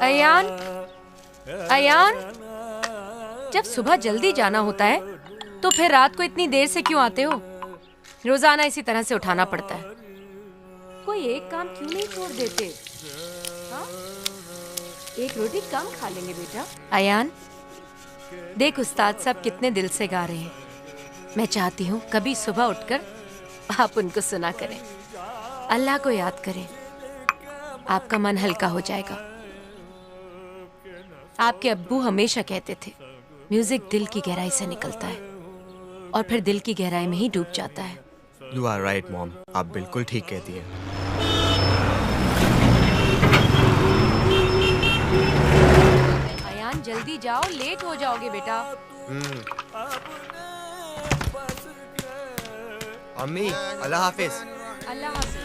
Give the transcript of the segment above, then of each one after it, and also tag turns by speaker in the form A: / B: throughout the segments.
A: अयान, अयान, जब सुबह जल्दी जाना होता है तो फिर रात को इतनी देर से क्यों आते हो? रोजाना इसी तरह से उठाना पड़ता है। कोई एक काम क्यों नहीं छोड़ देते? हाँ? एक रोटी कम खा लेंगे बेटा। अयान, देख उस्ताद साहब कितने दिल से गा रहे हैं। मैं चाहती हूँ कभी सुबह उठकर आप उनको सुना करें, अल्लाह को याद करें, आपका मन हल्का हो जाएगा। आपके अब्बू हमेशा कहते थे, म्यूजिक दिल की गहराई से निकलता है और फिर दिल की गहराई में ही डूब जाता है।
B: You are right, मॉम, आप बिल्कुल ठीक कहती हैं।
A: अयान जल्दी जाओ, लेट हो जाओगे बेटा।
B: अम्मी, अल्लाह हाफिज।
A: अल्लाह हाफिज।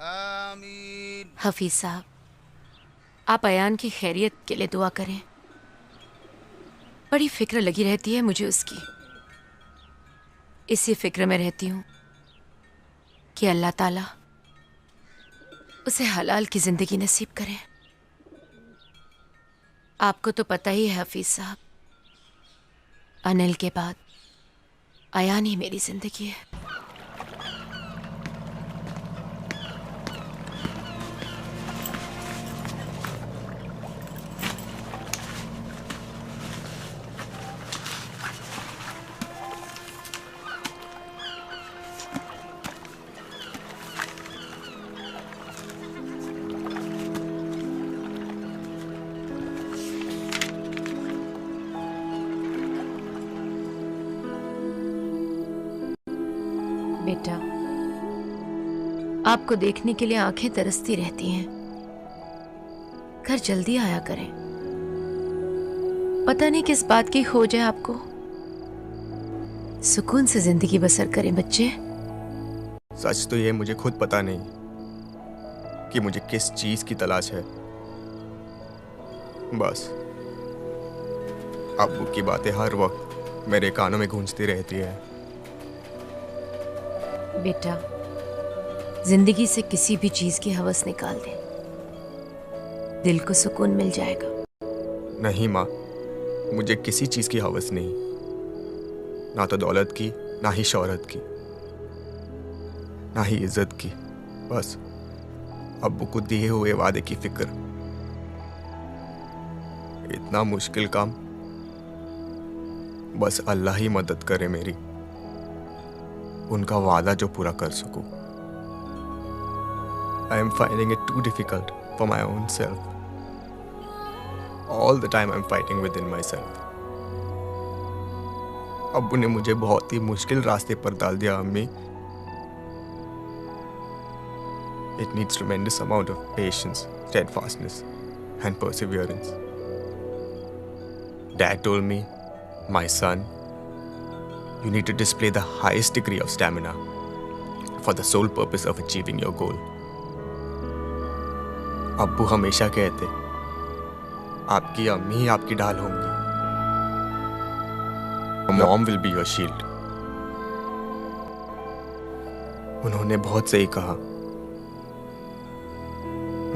C: आमीन।
A: हफीज साहब, आप अयान की खैरियत के लिए दुआ करें। बड़ी फिक्र लगी रहती है मुझे उसकी। इसी फिक्र में रहती हूँ कि अल्लाह ताला उसे हलाल की जिंदगी नसीब करें। आपको तो पता ही है हफीज साहब, अनिल के बाद अयान ही मेरी जिंदगी है। बेटा, आपको देखने के लिए आंखें तरसती रहती हैं। घर जल्दी आया करें। पता नहीं किस बात की खोज है आपको। सुकून से जिंदगी बसर करें बच्चे।
B: सच तो ये मुझे खुद पता नहीं कि मुझे किस चीज की तलाश है। बस अब्बू की बातें हर वक्त मेरे कानों में गूंजती रहती है।
A: बेटा, जिंदगी से किसी भी चीज की हवस निकाल दे, दिल को सुकून मिल जाएगा।
B: नहीं माँ, मुझे किसी चीज की हवस नहीं, ना तो दौलत की, ना ही शोहरत की, ना ही इज्जत की। बस अब्बू को दिए हुए वादे की फिक्र। इतना मुश्किल काम, बस अल्लाह ही मदद करे मेरी, उनका वादा जो पूरा कर सकूं। I am finding it too difficult for my own self. All the time I'm fighting within myself. अब्बू ने मुझे बहुत ही मुश्किल रास्ते पर डाल दिया अम्मी। It needs tremendous amount of patience, steadfastness and perseverance. Dad told me, my son, you need to display the highest degree of stamina for the sole purpose of achieving your goal. अब्बू हमेशा कहते, आपकी अम्मी ही आपकी ढाल होंगी। Mom will be your shield. उन्होंने बहुत सही कहा।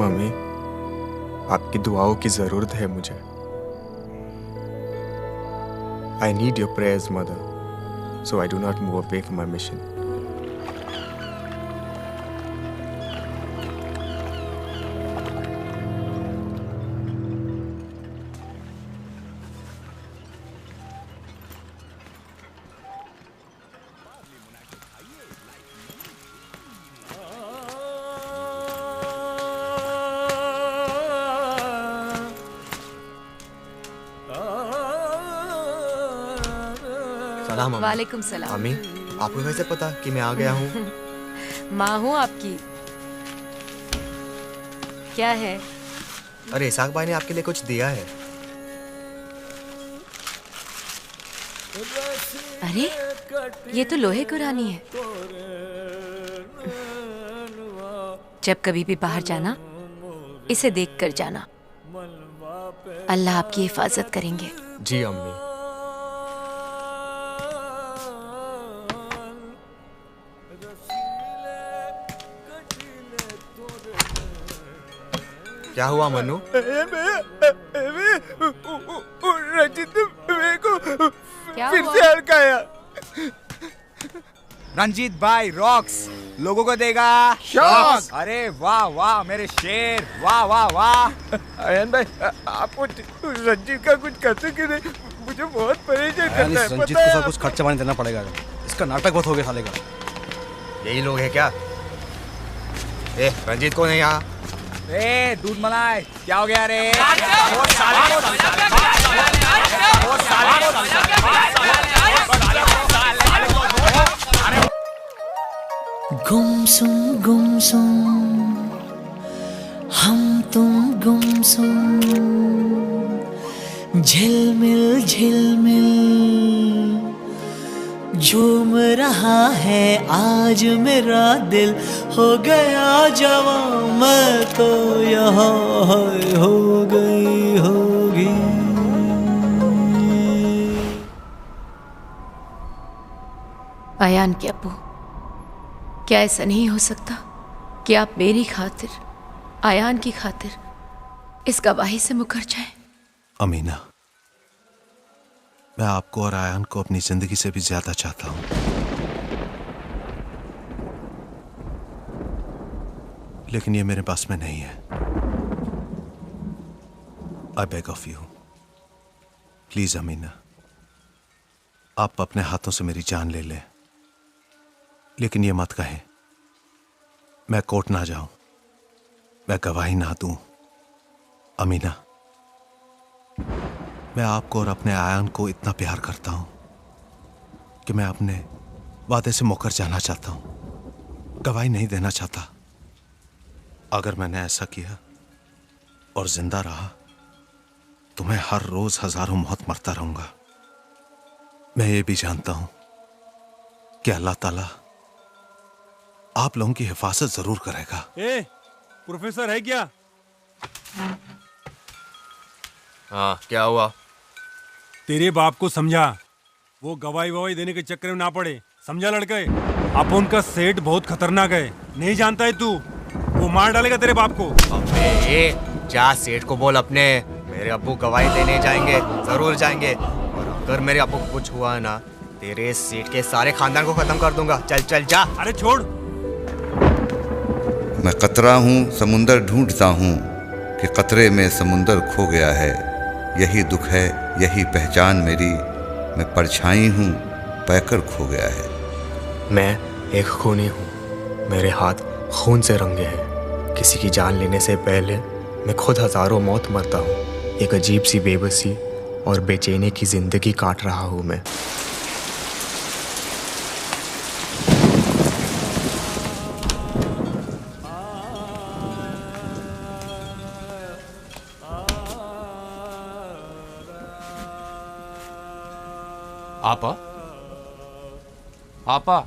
B: मम्मी, आपकी दुआओं की जरूरत है मुझे। I need your prayers, mother, so I do not move away from my mission. सलाम अम्मी।
A: वालेकुम सलाम।
B: अम्मी, आपको कैसे पता कि मैं आ गया हूँ?
A: माँ हूँ आपकी। क्या है?
B: अरे इसाक भाई ने आपके लिए कुछ दिया है।
A: अरे ये तो लोहे कुरानी है। जब कभी भी बाहर जाना इसे देख कर जाना। अल्लाह आपकी हिफाजत करेंगे।
B: जी अम्मी। क्या हुआ मनु?
D: रंजीत मेरे को
A: क्या
D: फिर
A: हुआ?
D: से हड़काया। रंजीत भाई रॉक्स लोगों को देगा शॉक। अरे वाह वाह मेरे शेर, वाह वाह वाह। अयन भाई आप रंजीत का कुछ करते कि नहीं? मुझे बहुत परेशान करता है।
E: रंजीत को सब कुछ खर्चा पानी देना पड़ेगा। इसका नाटक बहुत हो गया साले का।
B: यही लोग हैं क्या? ए, रंजीत को नहीं यहाँ।
D: ए दूध मलाई क्या हो गया रे?
F: गुमसुम हम तुम गुमसुम, झिलमिल झिलमिल झूम रहा है आज मेरा दिल, हो गया जवां मैं तो यहाँ हो गई होगी।
A: अयान के अब्बू, क्या ऐसा नहीं हो सकता कि आप मेरी खातिर, अयान की खातिर इस गवाही से मुकर जाएं?
E: अमीना, मैं आपको और आयान को अपनी जिंदगी से भी ज्यादा चाहता हूं, लेकिन ये मेरे पास में नहीं है। I beg of you, please Amina, आप अपने हाथों से मेरी जान ले लें, लेकिन ये मत कहें मैं कोर्ट ना जाऊं, मैं गवाही ना दूं। अमीना, मैं आपको और अपने आयान को इतना प्यार करता हूं कि मैं अपने वादे से मुकर जाना चाहता हूं, गवाही नहीं देना चाहता। अगर मैंने ऐसा किया और जिंदा रहा तो मैं हर रोज हजारों मौत मरता रहूंगा। मैं ये भी जानता हूं कि अल्लाह ताला आप लोगों की हिफाजत जरूर करेगा।
G: ए, प्रोफेसर है क्या?
B: हाँ, क्या हुआ?
G: तेरे बाप को समझा, वो गवाही ववाही देने के चक्कर में ना पड़े, समझा लड़के? अपन का सेठ बहुत खतरनाक है, नहीं जानता है तू? वो मार डालेगा तेरे बाप को।
B: अबे जा सेठ को बोल अपने, मेरे अब्बू गवाही देने जाएंगे, जरूर जाएंगे, और अगर मेरे अब्बू को कुछ हुआ ना, तेरे सेठ के सारे खानदान को खत्म कर दूंगा। चल चल जा।
G: अरे छोड़।
H: मैं कतरा हूँ समुंदर ढूंढता हूँ कि कतरे में समुंदर खो गया है। यही दुख है यही पहचान मेरी, मैं परछाई हूँ पैकर खो गया है।
B: मैं एक खूनी हूँ, मेरे हाथ खून से रंगे हैं। किसी की जान लेने से पहले मैं खुद हजारों मौत मरता हूँ। एक अजीब सी बेबसी और बेचैनी की जिंदगी काट रहा हूँ मैं।
I: आपा, आपा।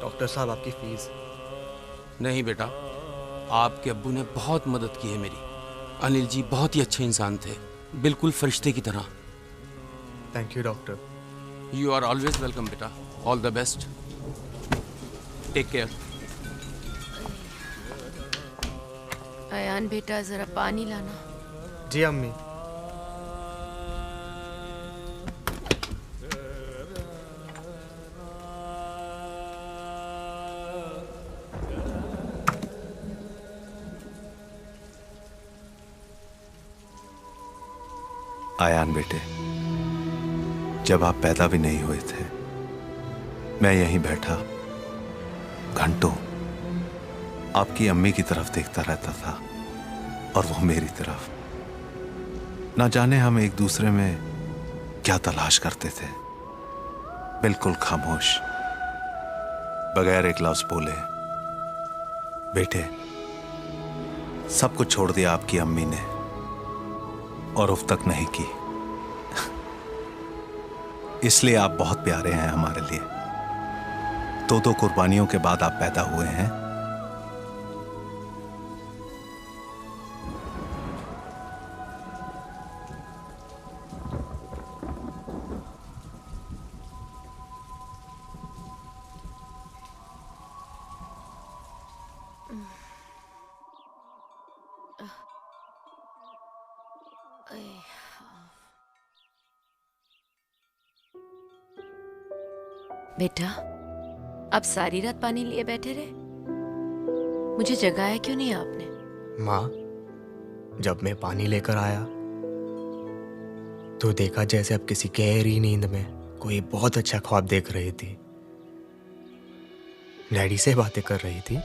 B: डॉक्टर साहब, आपकी फीस।
I: नहीं बेटा, आपके अब्बू ने बहुत मदद की है मेरी। अनिल जी बहुत ही अच्छे इंसान थे, बिल्कुल फरिश्ते की तरह।
B: Thank you doctor.
I: You are always welcome बेटा, all the best, take care.
A: Ayaan बेटा, जरा पानी लाना।
B: जी अम्मी।
E: आयान बेटे, जब आप पैदा भी नहीं हुए थे, मैं यहीं बैठा घंटों आपकी अम्मी की तरफ देखता रहता था और वो मेरी तरफ। ना जाने हम एक दूसरे में क्या तलाश करते थे। बिल्कुल खामोश, बगैर एक लफ्ज बोले। बेटे, सब कुछ छोड़ दिया आपकी अम्मी ने, और उफ तक नहीं की। इसलिए आप बहुत प्यारे हैं हमारे लिए। दो कुर्बानियों के बाद आप पैदा हुए हैं।
A: बेटा, आप सारी रात पानी लिए बैठे रहे? मुझे जगाया क्यों नहीं आपने?
B: माँ, जब मैं पानी लेकर आया तो देखा जैसे अब किसी गहरी नींद में कोई बहुत अच्छा ख्वाब देख रही थी। डैडी से बातें कर रही थी।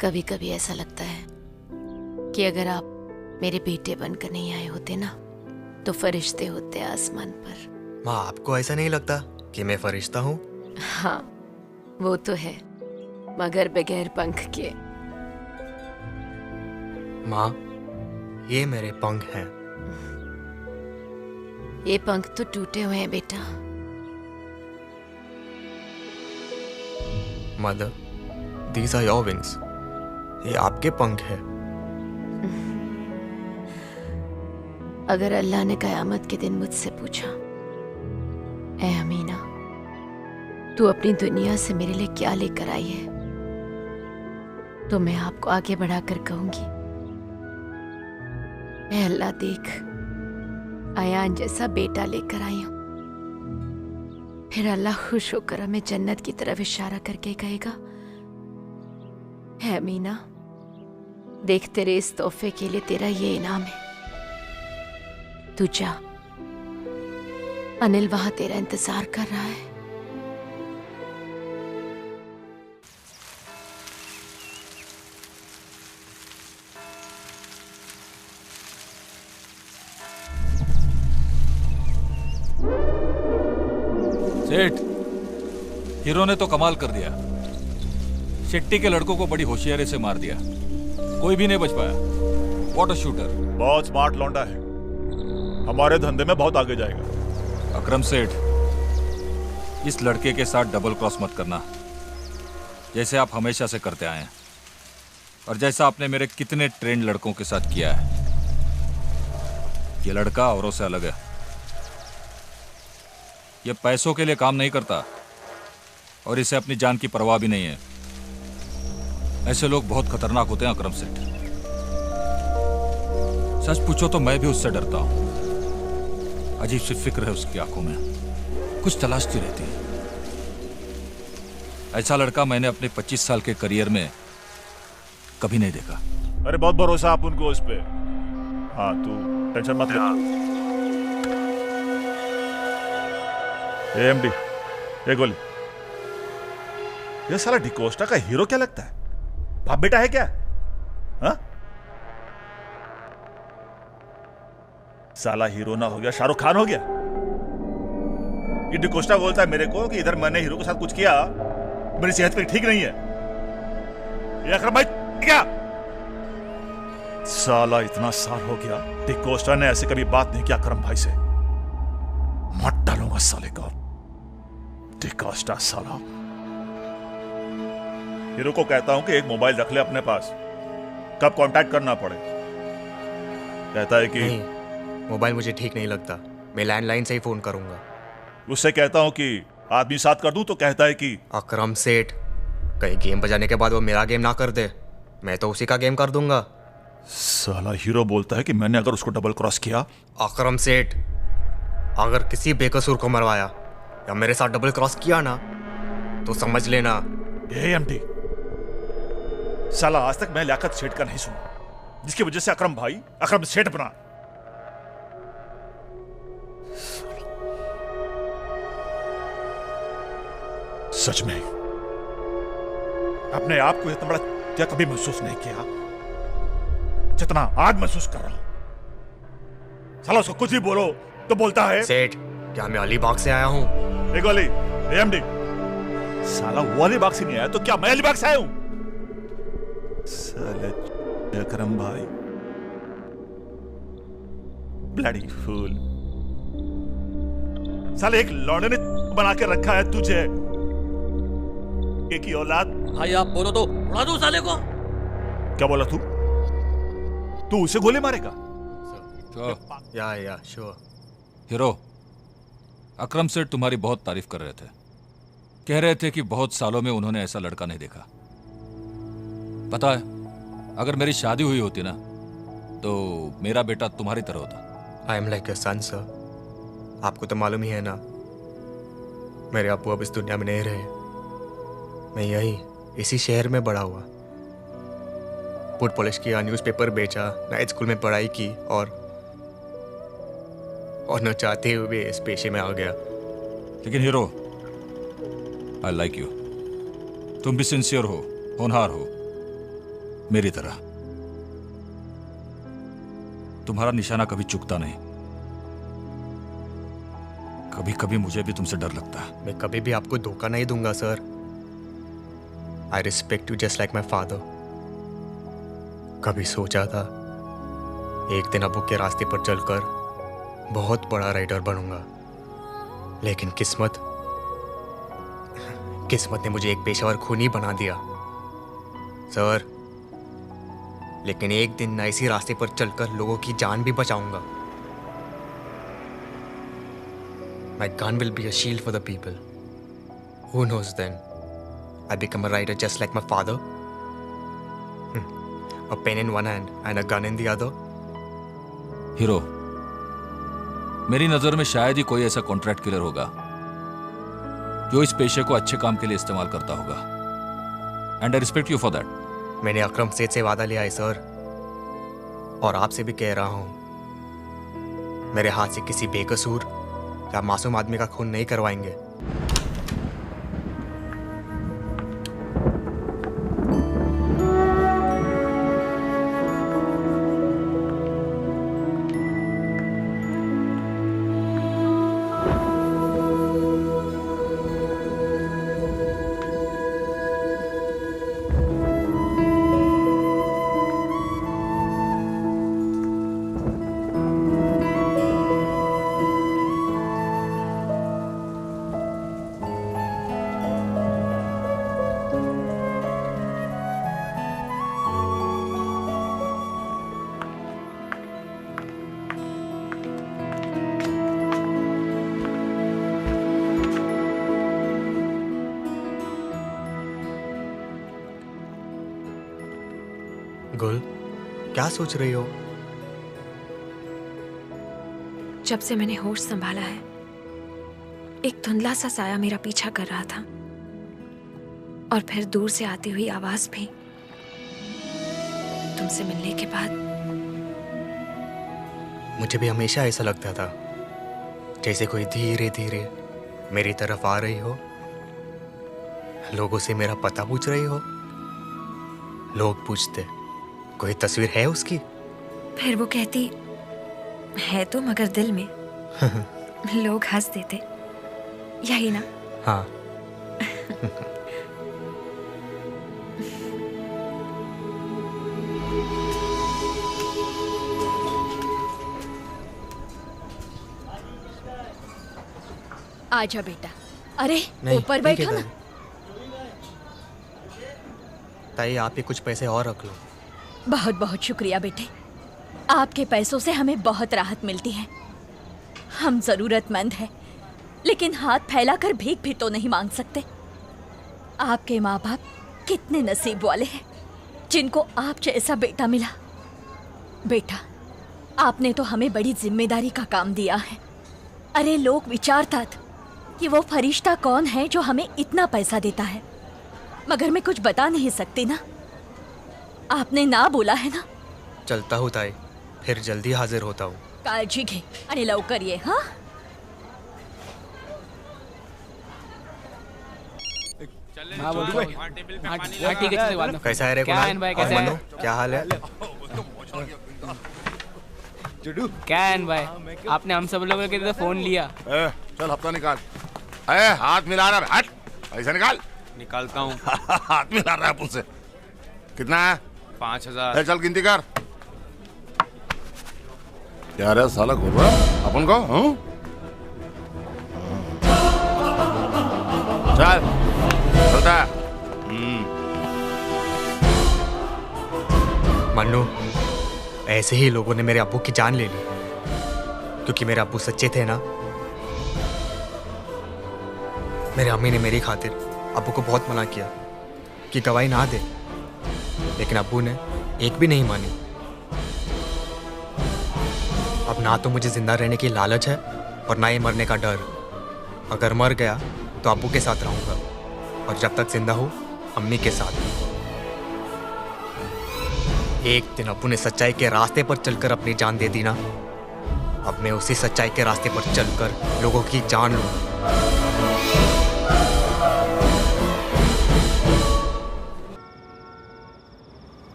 A: कभी कभी ऐसा लगता है कि अगर आप मेरे बेटे बनकर नहीं आए होते ना, तो फरिश्ते होते आसमान पर।
B: माँ, आपको ऐसा नहीं लगता कि मैं फरिश्ता हूँ?
A: हाँ, वो तो है, मगर बगैर पंख के।
B: माँ, ये मेरे पंख हैं।
A: ये पंख तो टूटे हुए हैं बेटा।
B: Mother, these are your wings. ये आपके पंख हैं।
A: अगर अल्लाह ने कयामत के दिन मुझसे पूछा, ऐ अमीना, तू अपनी दुनिया से मेरे लिए क्या लेकर आई है, तो मैं आपको आगे बढ़ाकर कहूंगी, ऐ अल्लाह देख, अयान जैसा बेटा लेकर आई हूं। फिर अल्लाह खुश होकर हमें जन्नत की तरफ इशारा करके कहेगा, है अमीना, देख तेरे इस तोहफे के लिए तेरा ये इनाम है, तू जा, अनिल वहां तेरा इंतजार कर रहा है।
J: सेठ, हीरो ने तो कमाल कर दिया। शेट्टी के लड़कों को बड़ी होशियारी से मार दिया, कोई भी नहीं बच पाया। What a shooter.
K: बहुत स्मार्ट लौंडा है, हमारे धंधे में बहुत आगे जाएगा।
J: अकरम सेठ, इस लड़के के साथ डबल क्रॉस मत करना, जैसे आप हमेशा से करते आए हैं और जैसा आपने मेरे कितने ट्रेंड लड़कों के साथ किया है। ये लड़का औरों से अलग है, ये पैसों के लिए काम नहीं करता और इसे अपनी जान की परवाह भी नहीं है। ऐसे लोग बहुत खतरनाक होते हैं अकरम सेठ। सच पूछो तो मैं भी उससे डरता हूं। अजीब सी फिक्र है उसकी आंखों में, कुछ तलाशती रहती है। ऐसा लड़का मैंने अपने 25 साल के करियर में कभी नहीं देखा।
K: अरे बहुत भरोसा आप उनको उस पे। हाँ, तू टेंशन मत ले। एमडी, एक गोली। ये साला डिकोस्टा का हीरो क्या लगता है? बाप बेटा है क्या? हाँ? साला हीरो ना हो गया शाहरुख खान हो गया। ये डिकोस्टा बोलता है मेरे को कि इधर मैंने हीरो के साथ कुछ किया, मेरी सेहत पे ठीक नहीं है। ये अकरम भाई क्या? साला इतना साल हो गया, डिकोस्टा ने ऐसे कभी बात नहीं किया अकरम भाई से। मत डालूंगा साले को। डिकोस्टा साला। हीरो को कहता हूं कि एक मोबाइल रख ले अपने पास, कब कांटेक्ट करना पड़े। कहता है कि
B: नहीं, मोबाइल मुझे ठीक नहीं लगता, मैं लैंडलाइन से ही फोन करूंगा।
K: उससे कहता हूं कि आदमी साथ कर दूं तो कहता है कि
B: अकरम सेठ, कहीं गेम बजाने के बाद वो मेरा गेम ना कर दे, मैं तो उसी का गेम कर दूंगा।
K: साला हीरो बोलता है कि मैंने अगर उसको डबल क्रॉस किया।
B: अकरम सेठ, अगर किसी बेकसूर को मरवाया या मेरे साथ डबल क्रॉस किया ना, तो समझ लेना।
K: एएमडी, साला आज तक मैं लियाकत सेठ का नहीं सुना, जिसकी वजह से अकरम भाई अकरम सेठ बना। सच में अपने आप को इतना बड़ा क्या कभी महसूस नहीं किया जितना आज महसूस कर रहा हूं। साला उसको कुछ भी बोलो तो बोलता है
B: सेठ, क्या मैं अलीबाग से आया हूं?
K: एक वाली एएमडी, साला वो अलीबाग से नहीं आया तो क्या मैं अलीबाग से आया हूं? साले अकरम भाई, ब्लडी फूल। साले एक लौंडे ने बना के रखा है तुझे। एक ही औलाद।
L: भाई आप बोलो तो उड़ा दो साले को।
K: क्या बोला तू? तू उसे गोली मारेगा?
B: या श्योर।
J: हीरो, अकरम सेठ तुम्हारी बहुत तारीफ कर रहे थे। कह रहे थे कि बहुत सालों में उन्होंने ऐसा लड़का नहीं देखा। पता है, अगर मेरी शादी हुई होती ना तो मेरा बेटा तुम्हारी तरह होता।
B: I am like a son sir. आपको तो मालूम ही है ना, मेरे अब्बू अब इस दुनिया में नहीं रहे। मैं यही इसी शहर में बड़ा हुआ। फुट पॉलिश किया, न्यूज़पेपर बेचा, नाइट स्कूल में पढ़ाई की और न चाहते हुए इस पेशे में आ गया।
J: लेकिन हीरो, आई लाइक यू। तुम भी सिंसियर हो, होनहार हो, मेरी तरह। तुम्हारा निशाना कभी चुकता नहीं। कभी कभी मुझे भी तुमसे डर लगता है।
B: मैं कभी भी आपको धोखा नहीं दूंगा sir. I respect you just like my father. कभी सोचा था एक दिन अब्बू के रास्ते पर चलकर बहुत बड़ा राइडर बनूंगा, लेकिन किस्मत ने मुझे एक पेशेवर खूनी बना दिया सर। लेकिन एक दिन मैं इसी रास्ते पर चलकर लोगों की जान भी बचाऊंगा। My gun will be a shield for the people. Who knows then? I become a rider just like my father. A pen in one hand and a gun in the other.
J: Hero, मेरी नजर में शायद ही कोई ऐसा contract killer होगा जो इस पेशे को अच्छे काम के लिए इस्तेमाल करता होगा। And I respect you for that.
B: मैंने अकरम सेठ से वादा लिया है सर, और आपसे भी कह रहा हूं, मेरे हाथ से किसी बेकसूर या मासूम आदमी का खून नहीं करवाएंगे। गुल, क्या सोच रही हो?
M: जब से मैंने होश संभाला है, एक धुंधला सा साया मेरा पीछा कर रहा था, और फिर दूर से आती हुई आवाज भी। तुमसे मिलने के बाद
B: मुझे भी हमेशा ऐसा लगता था जैसे कोई धीरे धीरे मेरी तरफ आ रही हो। लोगों से मेरा पता पूछ रही हो। लोग पूछते, कोई तस्वीर है उसकी?
M: फिर वो कहती, है तो मगर दिल में। लोग हंस देते, यही ना?
B: हाँ।
N: आजा बेटा। अरे ऊपर बैठो ना।
B: ताई, आप ही कुछ पैसे और रख लो।
N: बहुत बहुत शुक्रिया बेटे, आपके पैसों से हमें बहुत राहत मिलती है। हम जरूरतमंद हैं, लेकिन हाथ फैलाकर भीख भी तो नहीं मांग सकते। आपके माँ बाप कितने नसीब वाले हैं जिनको आप जैसा बेटा मिला। बेटा, आपने तो हमें बड़ी जिम्मेदारी का काम दिया है। अरे लोग विचारता था कि वो फरिश्ता कौन है जो हमें इतना पैसा देता है, मगर मैं कुछ बता नहीं सकती ना। आपने ना बोला है ना।
B: चलता हूँ ताई, फिर जल्दी हाजिर होता हूँ।
N: काळजी घे आणि लवकर ये। हाँ,
B: कैसा है रे कुणाल? क्या हाल है?
O: क्या है भाई, आपने हम सब लोगों के लिए फोन लिया।
P: चल हफ्ता निकाल। हाथ मिला रहा, हट ऐसा निकाल।
O: निकालता हूँ।
P: हाथ मिला रहा है मुझसे। कितना है?
O: 5000।
P: चल गिनती कर। क्या रे साला घूर रहा अपन को? चल चलता है।
B: मन्नू, ऐसे ही लोगों ने मेरे अब्बू की जान ले ली क्योंकि मेरे अब्बू सच्चे थे ना। मेरे अम्मी ने मेरी खातिर अब्बू को बहुत मना किया कि गवाही ना दे, लेकिन अब्बू ने एक भी नहीं मानी। अब ना तो मुझे जिंदा रहने की लालच है और ना ही मरने का डर। अगर मर गया तो अब्बू के साथ रहूंगा और जब तक जिंदा हूं अम्मी के साथ। एक दिन अब्बू ने सच्चाई के रास्ते पर चलकर अपनी जान दे दी ना, अब मैं उसी सच्चाई के रास्ते पर चलकर लोगों की जान लूं।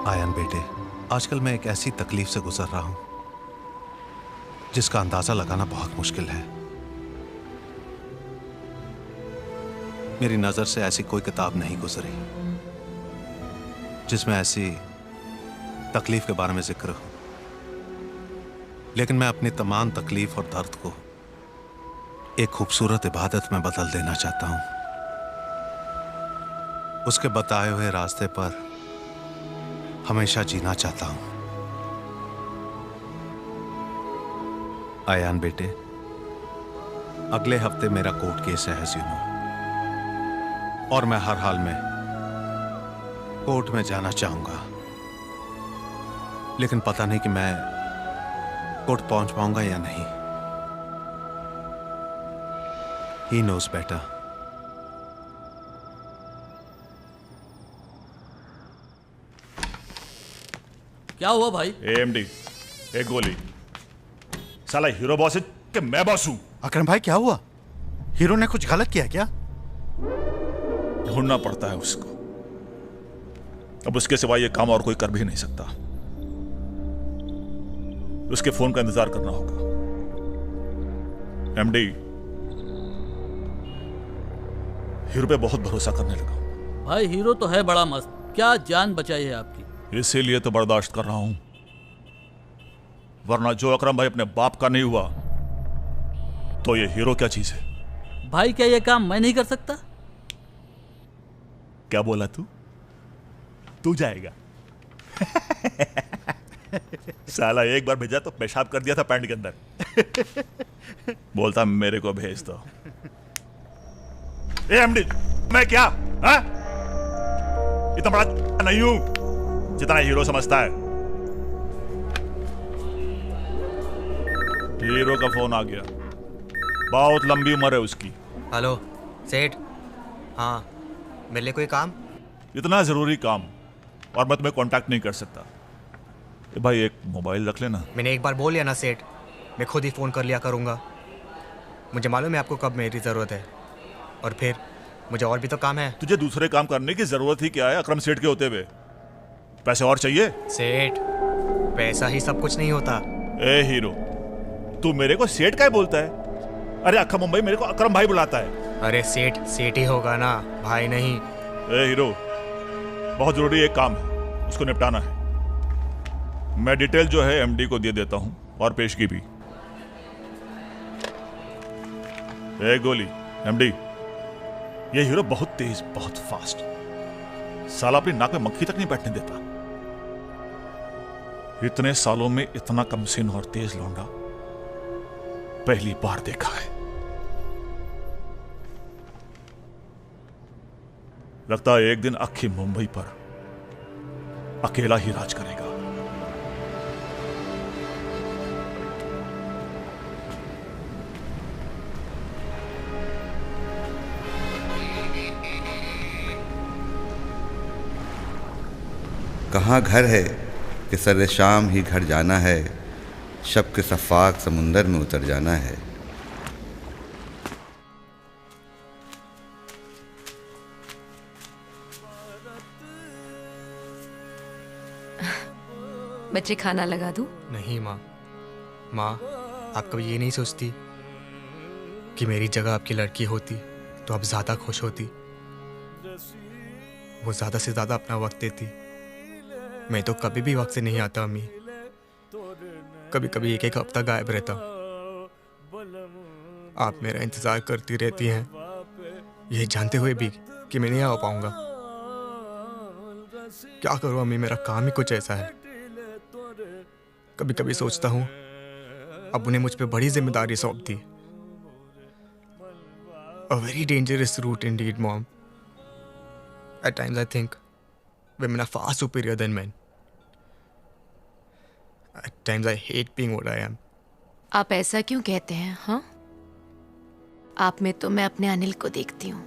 E: आयन बेटे, आजकल मैं एक ऐसी तकलीफ से गुजर रहा हूं जिसका अंदाजा लगाना बहुत मुश्किल है। मेरी नजर से ऐसी कोई किताब नहीं गुजरी जिसमें ऐसी तकलीफ के बारे में जिक्र हो, लेकिन मैं अपनी तमाम तकलीफ और दर्द को एक खूबसूरत इबादत में बदल देना चाहता हूं। उसके बताए हुए रास्ते पर हमेशा जीना चाहता हूं। आयान बेटे, अगले हफ्ते मेरा कोर्ट केस है हसीनो, और मैं हर हाल में कोर्ट में जाना चाहूंगा, लेकिन पता नहीं कि मैं कोर्ट पहुंच पाऊंगा या नहीं। ही नोस बेटा।
L: क्या हुआ भाई?
K: एएमडी, एक गोली। साला हीरो बॉस है कि मैं बॉस हूं?
Q: अकरम भाई क्या हुआ? हीरो ने कुछ गलत किया क्या?
K: ढूंढना पड़ता है उसको। अब उसके सिवा ये काम और कोई कर भी नहीं सकता। उसके फोन का इंतजार करना होगा। एमडी, हीरो पे बहुत भरोसा करने लगा।
L: भाई हीरो तो है बड़ा मस्त, क्या जान बचाई है आपकी।
K: इसीलिए तो बर्दाश्त कर रहा हूं, वरना जो अकरम भाई अपने बाप का नहीं हुआ तो ये हीरो क्या चीज है?
L: भाई क्या ये काम मैं नहीं कर सकता?
K: क्या बोला तू? तू जाएगा? साला एक बार भेजा तो पेशाब कर दिया था पैंट के अंदर। बोलता मेरे को भेज दो। एमडी, मैं क्या इतना बड़ा नहीं हूं जितना हीरो समझता है। हीरो का फोन आ गया। बहुत लंबी उम्र है उसकी।
B: हेलो सेठ, हाँ मेरे लिए कोई काम?
K: इतना जरूरी काम और मैं तुम्हें कांटेक्ट नहीं कर सकता। भाई एक मोबाइल रख लेना।
B: मैंने एक बार बोल लिया ना सेठ, मैं खुद ही फोन कर लिया करूंगा। मुझे मालूम है आपको कब मेरी जरूरत है, और फिर मुझे और भी तो काम है।
K: तुझे दूसरे काम करने की जरूरत ही क्या है अकरम सेठ के होते हुए? पैसे और चाहिए?
B: सेठ, पैसा ही सब कुछ नहीं होता।
K: ए हीरो, तू मेरे को सेठ क्या बोलता है? अरे अक्खा मुंबई मेरे को अकरम भाई बुलाता है।
B: अरे सेठ सेठ ही होगा ना, भाई नहीं।
K: ए हीरो, बहुत जरूरी एक काम है, उसको निपटाना है। मैं डिटेल जो है एमडी को दे देता हूं और पेशगी भी। ए गोली, एमडी, ये हीरो बहुत तेज, बहुत फास्ट, साला अपनी नाक में मक्खी तक नहीं बैठने देता। इतने सालों में इतना कमसिन और तेज लौंडा पहली बार देखा है। लगता है एक दिन आखिर मुंबई पर अकेला ही राज करेगा।
H: कहाँ घर है कि सरे शाम ही घर जाना है, शब के सफ़ाक समुंदर में उतर जाना है।
A: बच्चे खाना लगा दूं?
B: नहीं माँ, माँ आप कभी ये नहीं सोचती कि मेरी जगह आपकी लड़की होती तो अब ज्यादा खुश होती। वो ज्यादा से ज्यादा अपना वक्त देती। मैं तो कभी भी वक्त से नहीं आता अम्मी। कभी कभी एक एक हफ्ता गायब रहता। आप मेरा इंतजार करती रहती हैं, ये जानते हुए भी कि मैं नहीं आ पाऊंगा। क्या करूं अम्मी, मेरा काम ही कुछ ऐसा है। कभी कभी सोचता हूं अब उन्हें मुझ पे बड़ी जिम्मेदारी सौंप दी। A very dangerous route indeed, Mom. At times I think women are far superior than men. At times I hate being what I am.
A: आप ऐसा क्यों कहते हैं? हाँ, आप में तो मैं अपने अनिल को देखती हूँ।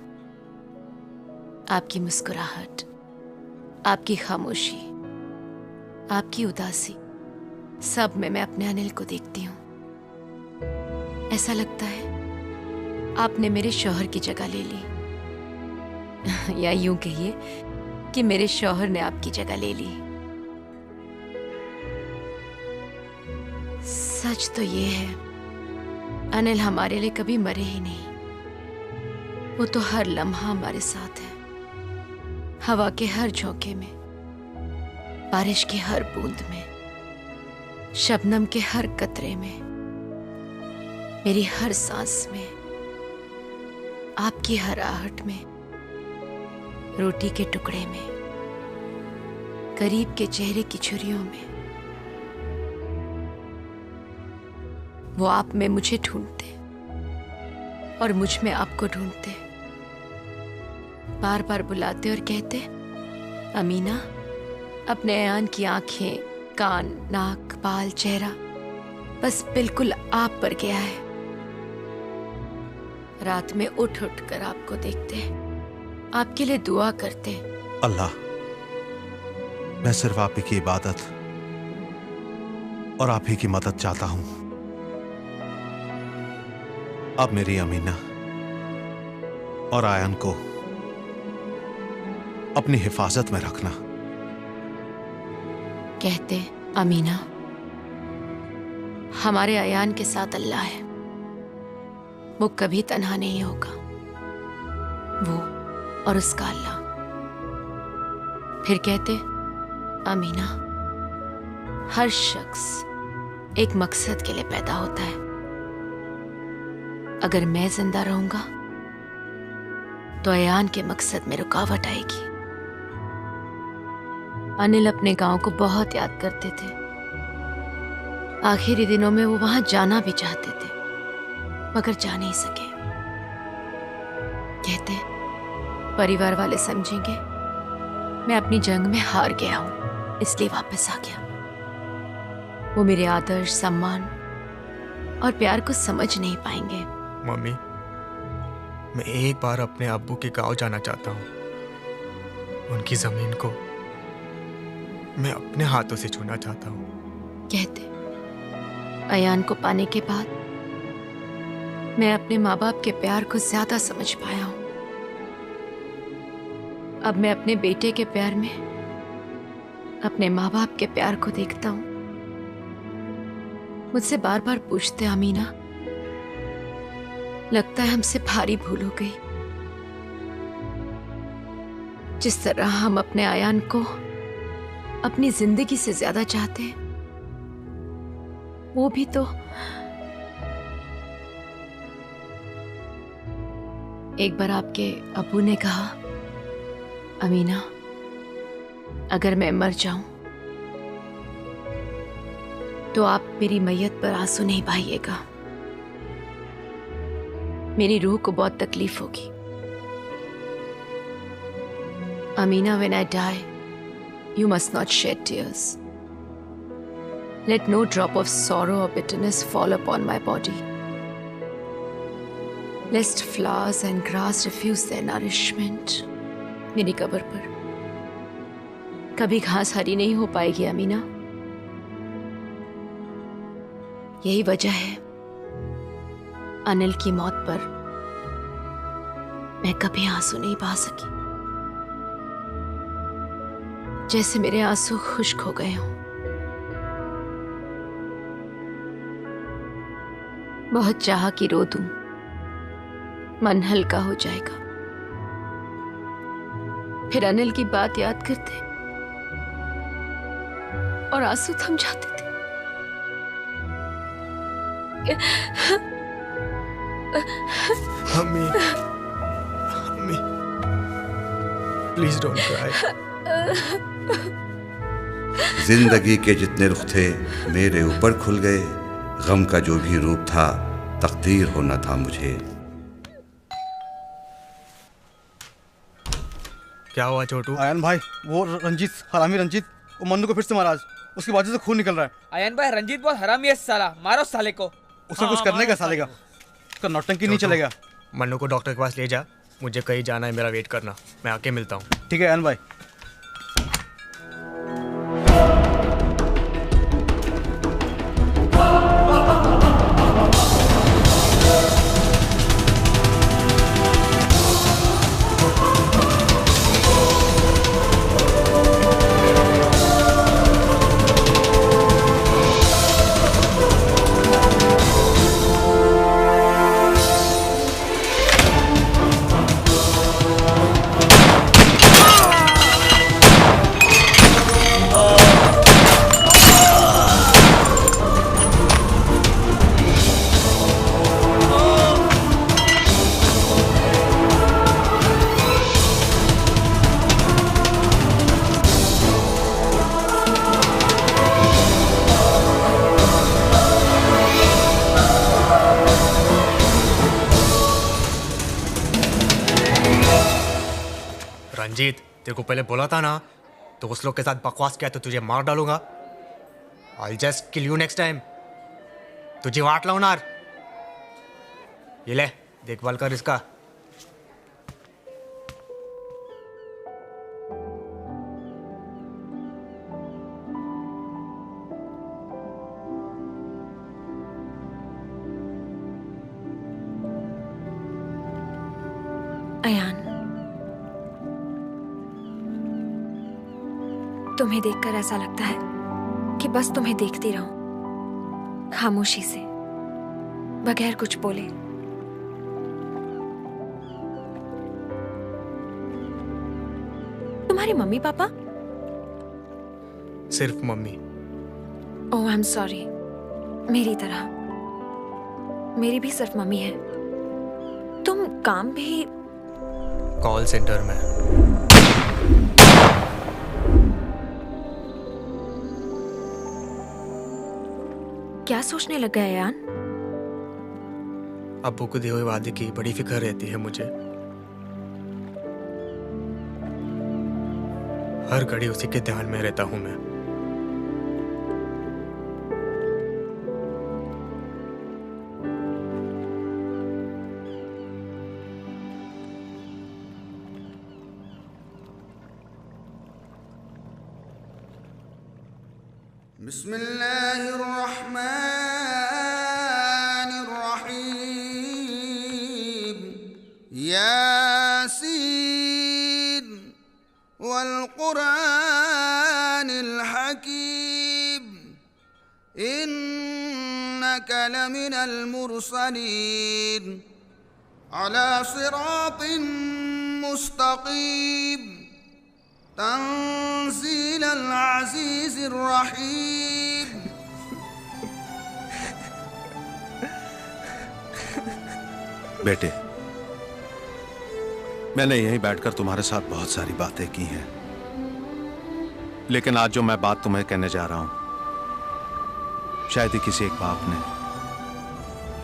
A: आपकी मुस्कुराहट, आपकी खामोशी, आपकी उदासी, सब में मैं अपने अनिल को देखती हूँ। ऐसा लगता है आपने मेरे शौहर की जगह ले ली, या यूं कहिए कि मेरे शौहर ने आपकी जगह ले ली। सच तो ये है, अनिल हमारे लिए कभी मरे ही नहीं। वो तो हर लम्हा हमारे साथ है, हवा के हर झोंके में, बारिश की हर बूंद में, शबनम के हर कतरे में, मेरी हर सांस में, आपकी हर आहट में, रोटी के टुकड़े में, करीब के चेहरे की छुरियों में। वो आप में मुझे ढूंढते और मुझ में आपको ढूंढते, बार बार बुलाते और कहते, अमीना, अपने अयान की आंखें, कान, नाक, बाल, चेहरा बस बिल्कुल आप पर गया है। रात में उठ उठ कर आपको देखते, आपके लिए दुआ करते।
E: अल्लाह, मैं सिर्फ आप ही की इबादत और आप ही की मदद चाहता हूं। अब मेरी अमीना और आयन को अपनी हिफाजत में रखना।
A: कहते, अमीना, हमारे अयान के साथ अल्लाह है, वो कभी तन्हा नहीं होगा, वो और उसका अल्लाह। फिर कहते, अमीना, हर शख्स एक मकसद के लिए पैदा होता है। अगर मैं जिंदा रहूंगा तो अयान के मकसद में रुकावट आएगी। अनिल अपने गांव को बहुत याद करते थे। आखिरी दिनों में वो वहां जाना भी चाहते थे, मगर जा नहीं सके। कहते, परिवार वाले समझेंगे मैं अपनी जंग में हार गया हूं, इसलिए वापस आ गया। वो मेरे आदर्श, सम्मान और प्यार को समझ नहीं पाएंगे।
B: मम्मी, मैं एक बार अपने अब्बू के गांव जाना चाहता हूं। उनकी जमीन को मैं अपने हाथों से छूना चाहता हूं।
A: कहते, अयान को पाने के बाद मैं अपने माँ बाप के प्यार को ज्यादा समझ पाया हूं। अब मैं अपने बेटे के प्यार में अपने माँ बाप के प्यार को देखता हूं। मुझसे बार बार पूछते, अमीना, लगता है हमसे भारी भूल हो गई। जिस तरह हम अपने अयान को अपनी जिंदगी से ज्यादा चाहते हैं, वो भी तो एक बार आपके अब्बू ने कहा, अमीना, अगर मैं मर जाऊं तो आप मेरी मैयत पर आंसू नहीं बहाइएगा। मेरी रूह को बहुत तकलीफ होगी। Amina, when I die, you must not shed tears. Let no drop of sorrow or bitterness fall upon my body, lest flowers and grass refuse their nourishment. मेरी कब्र पर कभी घास हरी नहीं हो पाएगी अमीना। यही वजह है अनिल की मौत पर मैं कभी आंसू नहीं बहा सकी, जैसे मेरे आंसू खुश्क हो गए हों। बहुत चाहा कि रो दूं, मन हल्का हो जाएगा। फिर अनिल की बात याद करते और आंसू थम जाते थे।
B: Mummy, mummy, please don't cry.
H: जिंदगी के जितने रुख थे मेरे ऊपर खुल गए, गम का जो भी रूप था तकदीर होना था मुझे।
B: क्या हुआ छोटू?
R: आयन भाई, वो रंजीत, हरामी रंजीत, वो मन्नू को फिर से मारा आज। उसकी बाजू से खून निकल रहा है।
O: आयन भाई, रंजीत बहुत हरामी है साला, मारो साले को।
R: उसका कुछ करने का साले का, उसका नौटंकी नहीं चलेगा।
B: मन्नू को डॉक्टर के पास ले जा, मुझे कहीं जाना है, मेरा वेट करना, मैं आके मिलता हूँ।
R: ठीक है आयन भाई।
B: रंजीत, तेरे को पहले बोला था ना, तो उस लोग के साथ बकवास किया तो तुझे मार डालूंगा। I'll just kill you next time। तुझे वाट लाऊनार। ये ले, देखभाल कर इसका।
M: अयान, तुम्हें देखकर ऐसा लगता है कि बस तुम्हें देखती रहूं, खामोशी से, बगैर कुछ बोले। तुम्हारे मम्मी पापा?
B: सिर्फ mummy.
M: Oh I am sorry, मेरी तरह। मेरी भी सिर्फ मम्मी है। तुम काम भी
B: कॉल सेंटर में।
M: क्या सोचने लग गए यान?
B: अब्बू को दिए हुए वादे की बड़ी फिक्र रहती है मुझे। हर घड़ी उसी के ध्यान में रहता हूं मैं।
C: बिस्मिल्लाहिर्रहमानिर्रहीम। यासीन वल्कुरानिल हकीम। इन्नका लमिनल मुरसलीन अला सिरातिन मुस्तकीम। तंज़ील अल-अज़ीज़िर रहीम।
E: बेटे, मैंने यहीं बैठकर तुम्हारे साथ बहुत सारी बातें की हैं, लेकिन आज जो मैं बात तुम्हें कहने जा रहा हूं, शायद ही किसी एक बाप ने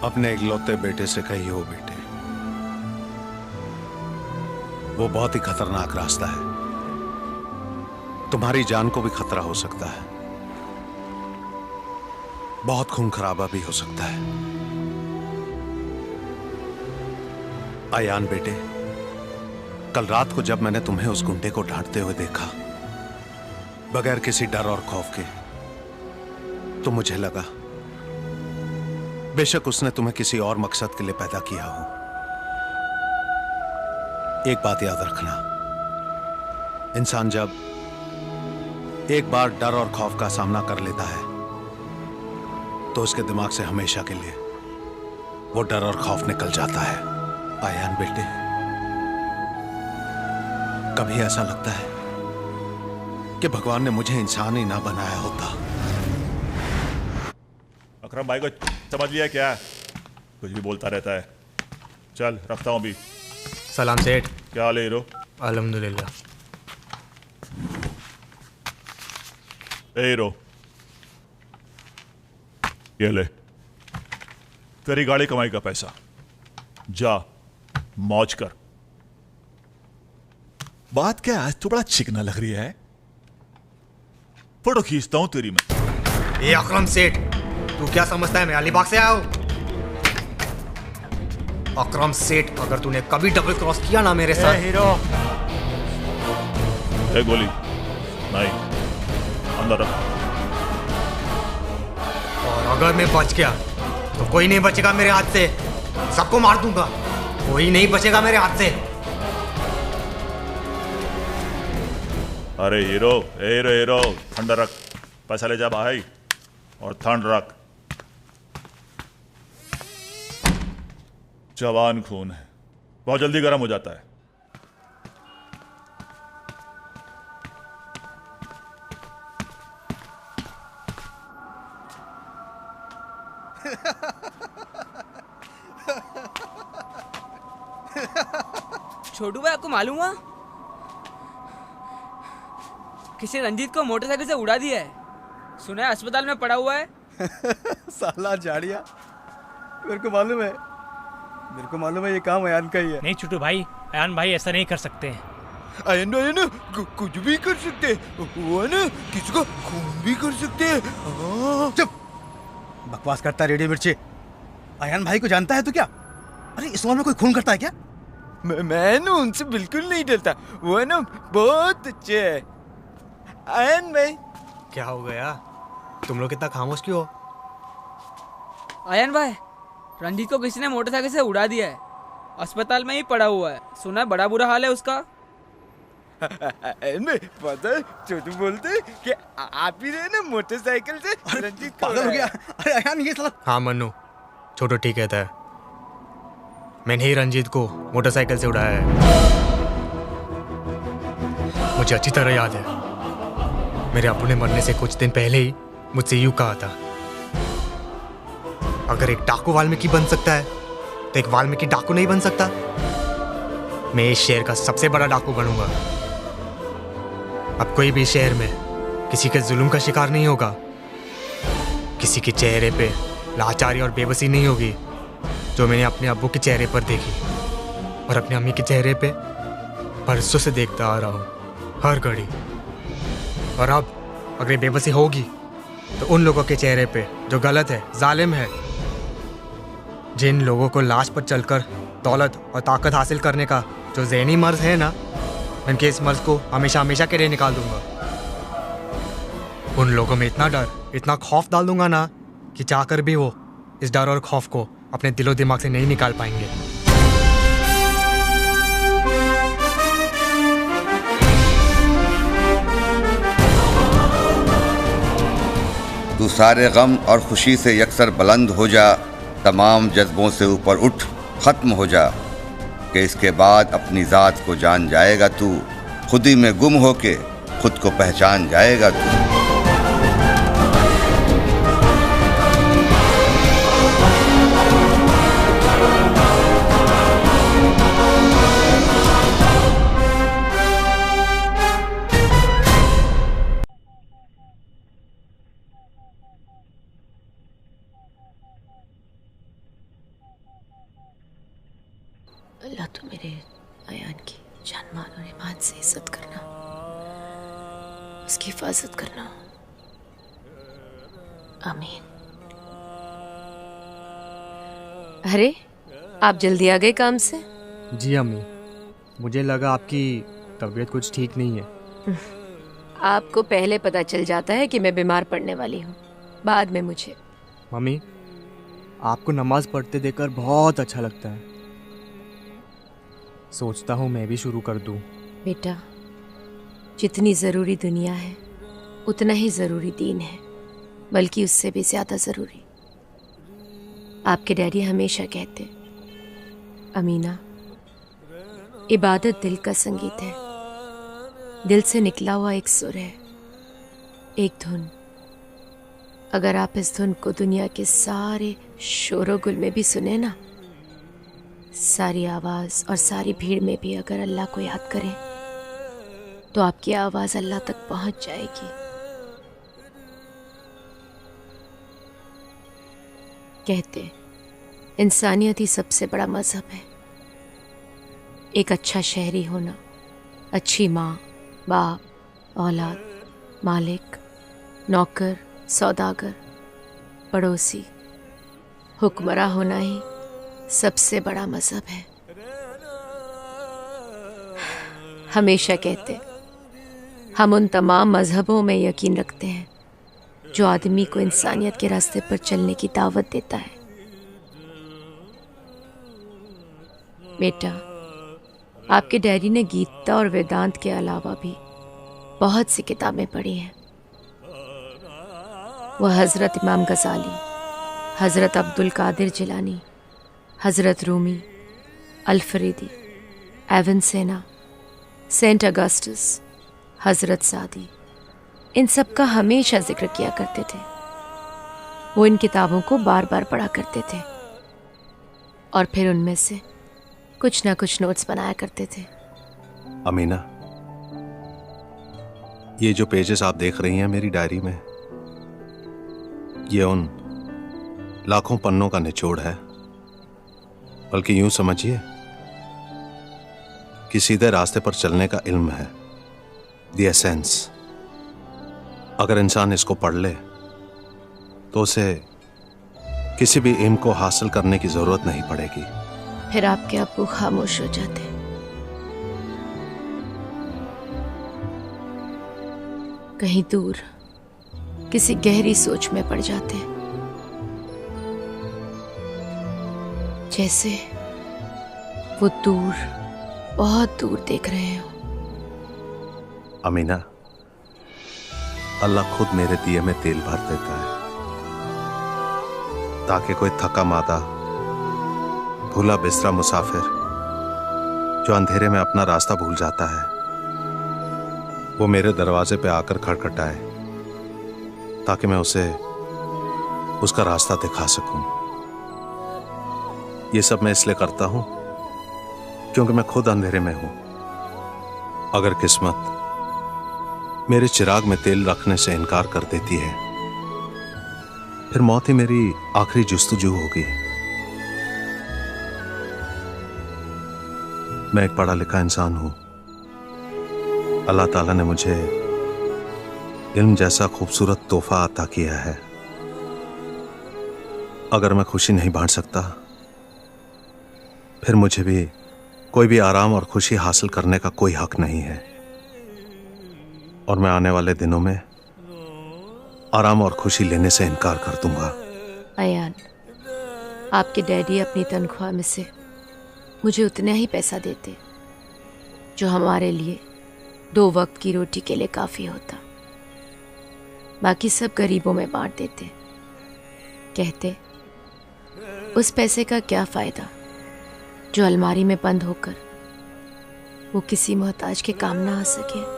E: अपने इकलौते बेटे से कही हो। बेटे, वो बहुत ही खतरनाक रास्ता है, तुम्हारी जान को भी खतरा हो सकता है, बहुत खून खराबा भी हो सकता है। आयान बेटे, कल रात को जब मैंने तुम्हें उस गुंडे को डांटते हुए देखा, बगैर किसी डर और खौफ के, तो मुझे लगा बेशक उसने तुम्हें किसी और मकसद के लिए पैदा किया हो। एक बात याद रखना, इंसान जब एक बार डर और खौफ का सामना कर लेता है तो उसके दिमाग से हमेशा के लिए वो डर और खौफ निकल जाता है। आयान बेटे, कभी ऐसा लगता है कि भगवान ने मुझे इंसान ही ना बनाया होता।
K: अकरम भाई को समझ लिया क्या? कुछ भी बोलता रहता है। चल रखता हूँ अभी।
B: सलाम सेठ।
K: क्या हाल है हीरो?
B: अल्हम्दुलिल्लाह।
K: ए हीरो, ये ले तेरी गाड़ी कमाई का पैसा, जा मौज कर। बात क्या आज तो बड़ा चिकना लग रही है। फोटो खींचता हूं तेरी मैं।
B: ए अकरम सेठ, तू क्या समझता है मैं अलीबाग से आया हूं? अकरम सेठ, अगर तूने कभी डबल क्रॉस किया ना मेरे साथ।
K: हीरो, ए गोली नहीं, अंदर रख।
B: और अगर मैं बच गया तो कोई नहीं बचेगा मेरे हाथ से। सबको मार दूंगा, कोई नहीं बचेगा मेरे हाथ से।
K: अरे हीरो, हीरो हीरो, ठंडा रख। पैसा ले जा भाई, और ठंड रख। जवान खून है, बहुत जल्दी गर्म हो जाता है।
O: छोटू भाई, आपको मालूम हुआ किसी रंजीत को मोटरसाइकिल से उड़ा दिया है? सुना है अस्पताल में पड़ा हुआ है।
R: साला जाड़िया, मेरे को मालूम है ये काम अयान का ही है।
S: नहीं छोटू भाई, अयान भाई ऐसा नहीं कर सकते।
D: अयान भाई ना कुछ भी कर सकते, वो ना किसी को खून भी कर सकते।
R: चुप, बकवास करता है रेडियो मिर्ची। अयान भाई को जानता है तो क्या? अरे इस उम्र में कोई खून करता है क्या?
D: मैं ना उनसे बिल्कुल नहीं डरता, वो ना बहुत अच्छे है। अयान भाई,
B: क्या हो गया? तुम लोग कितना खामोश क्यों हो?
O: अयान भाई, रंजीत को किसी ने मोटरसाइकिल से उड़ा दिया है, अस्पताल में ही पड़ा हुआ है। सुना है बड़ा बुरा हाल है उसका।
D: पता है छोटू बोलते कि आप ही रहे ना मोटरसाइकिल से रंजीत को
R: पागल हो गया। अरे अयान, ये साला।
B: हाँ मन्नू, छोटू ठीक कहता है। मैंने ही रंजीत को मोटरसाइकिल से उड़ाया है। मुझे अच्छी तरह याद है, मेरे अब्बू ने मरने से कुछ दिन पहले ही मुझसे यूं कहा था, अगर एक डाकू वाल्मीकि बन सकता है तो एक वाल्मीकि डाकू नहीं बन सकता। मैं इस शहर का सबसे बड़ा डाकू बनूंगा। अब कोई भी शहर में किसी के जुल्म का शिकार नहीं होगा, किसी के चेहरे पे लाचारी और बेबसी नहीं होगी जो मैंने अपने अब्बू के चेहरे पर देखी और अपनी अम्मी के चेहरे पे बरसों से देखता आ रहा हूँ, हर घड़ी। और अब अगर ये बेबसी होगी तो उन लोगों के चेहरे पे जो गलत है, जालिम है, जिन लोगों को लाश पर चलकर दौलत और ताकत हासिल करने का जो ज़हनी मर्ज है ना, उनके इस मर्ज को हमेशा हमेशा के लिए निकाल दूंगा। उन लोगों में इतना डर, इतना खौफ डाल दूंगा ना कि चाहकर भी वो इस डर और खौफ को अपने दिलो दिमाग से नहीं निकाल पाएंगे।
H: तू सारे गम और खुशी से यकसर बुलंद हो जा, तमाम जज्बों से ऊपर उठ खत्म हो जा, कि इसके बाद अपनी ज़ात को जान जाएगा तू, खुदी में गुम होके खुद को पहचान जाएगा तू।
M: अल्लाह तो मेरे अयान की जान मान और ईमान से इज्जत करना, उसकी हिफाजत करना। आमीन।
A: अरे, आप जल्दी आ गए काम से?
B: जी अम्मी, मुझे लगा आपकी तबीयत कुछ ठीक नहीं है।
A: आपको पहले पता चल जाता है कि मैं बीमार पड़ने वाली हूँ, बाद में मुझे।
B: मम्मी, आपको नमाज पढ़ते देखकर बहुत अच्छा लगता है। सोचता हूँ मैं भी शुरू कर दूँ।
A: बेटा, जितनी ज़रूरी दुनिया है उतना ही ज़रूरी दीन है, बल्कि उससे भी ज़्यादा ज़रूरी। आपके डैडी हमेशा कहते, अमीना इबादत दिल का संगीत है, दिल से निकला हुआ एक सुर है, एक धुन। अगर आप इस धुन को दुनिया के सारे शोरोगुल में भी सुने ना, सारी आवाज और सारी भीड़ में भी अगर अल्लाह को याद करें तो आपकी आवाज अल्लाह तक पहुंच जाएगी। कहते इंसानियत ही सबसे बड़ा मजहब है। एक अच्छा शहरी होना, अच्छी माँ, बाप, औलाद, मालिक, नौकर, सौदागर, पड़ोसी, हुक्मरा होना ही सबसे बड़ा मजहब है। हमेशा कहते हम उन तमाम मजहबों में यकीन रखते हैं जो आदमी को इंसानियत के रास्ते पर चलने की दावत देता है। बेटा, आपके डैडी ने गीता और वेदांत के अलावा भी बहुत सी किताबें पढ़ी हैं। वह हज़रत इमाम गज़ाली, हज़रत अब्दुल कादिर जिलानी, हज़रत रूमी, अल-फरीदी, एवनसेना, सेंट अगस्टस, हज़रत सादी, इन सब का हमेशा जिक्र किया करते थे। वो इन किताबों को बार बार पढ़ा करते थे और फिर उनमें से कुछ ना कुछ नोट्स बनाया करते थे।
E: अमीना, ये जो पेजेस आप देख रही हैं मेरी डायरी में, ये उन लाखों पन्नों का निचोड़ है। बल्कि यूं समझिए कि सीधे रास्ते पर चलने का इल्म है, द एसेंस। अगर इंसान इसको पढ़ ले तो उसे किसी भी इल्म को हासिल करने की जरूरत नहीं पड़ेगी।
A: फिर आपके अब्बू खामोश हो जाते। कहीं दूर किसी गहरी सोच में पड़ जाते, जैसे वो दूर, बहुत दूर देख रहे हो।
E: अमीना, अल्लाह खुद मेरे दिए में तेल भर देता है ताकि कोई थका मादा, भूला बिस्तरा मुसाफिर जो अंधेरे में अपना रास्ता भूल जाता है, वो मेरे दरवाजे पे आकर खटखटाए ताकि मैं उसे उसका रास्ता दिखा सकूं। ये सब मैं इसलिए करता हूं क्योंकि मैं खुद अंधेरे में हूं। अगर किस्मत मेरे चिराग में तेल रखने से इनकार कर देती है, फिर मौत ही मेरी आखिरी जुस्तजू होगी। मैं एक पढ़ा लिखा इंसान हूं। अल्लाह ताला ने मुझे इल्म जैसा खूबसूरत तोहफा अता किया है। अगर मैं खुशी नहीं बांट सकता, फिर मुझे भी कोई भी आराम और खुशी हासिल करने का कोई हक नहीं है। और मैं आने वाले दिनों में आराम और खुशी लेने से इनकार कर दूंगा।
A: अयान, आपके डैडी अपनी तनख्वाह में से मुझे उतना ही पैसा देते जो हमारे लिए 2 वक्त की रोटी के लिए काफ़ी होता। बाकी सब गरीबों में बांट देते। कहते उस पैसे का क्या फ़ायदा जो अलमारी में बंद होकर वो किसी मोहताज के काम ना आ सके।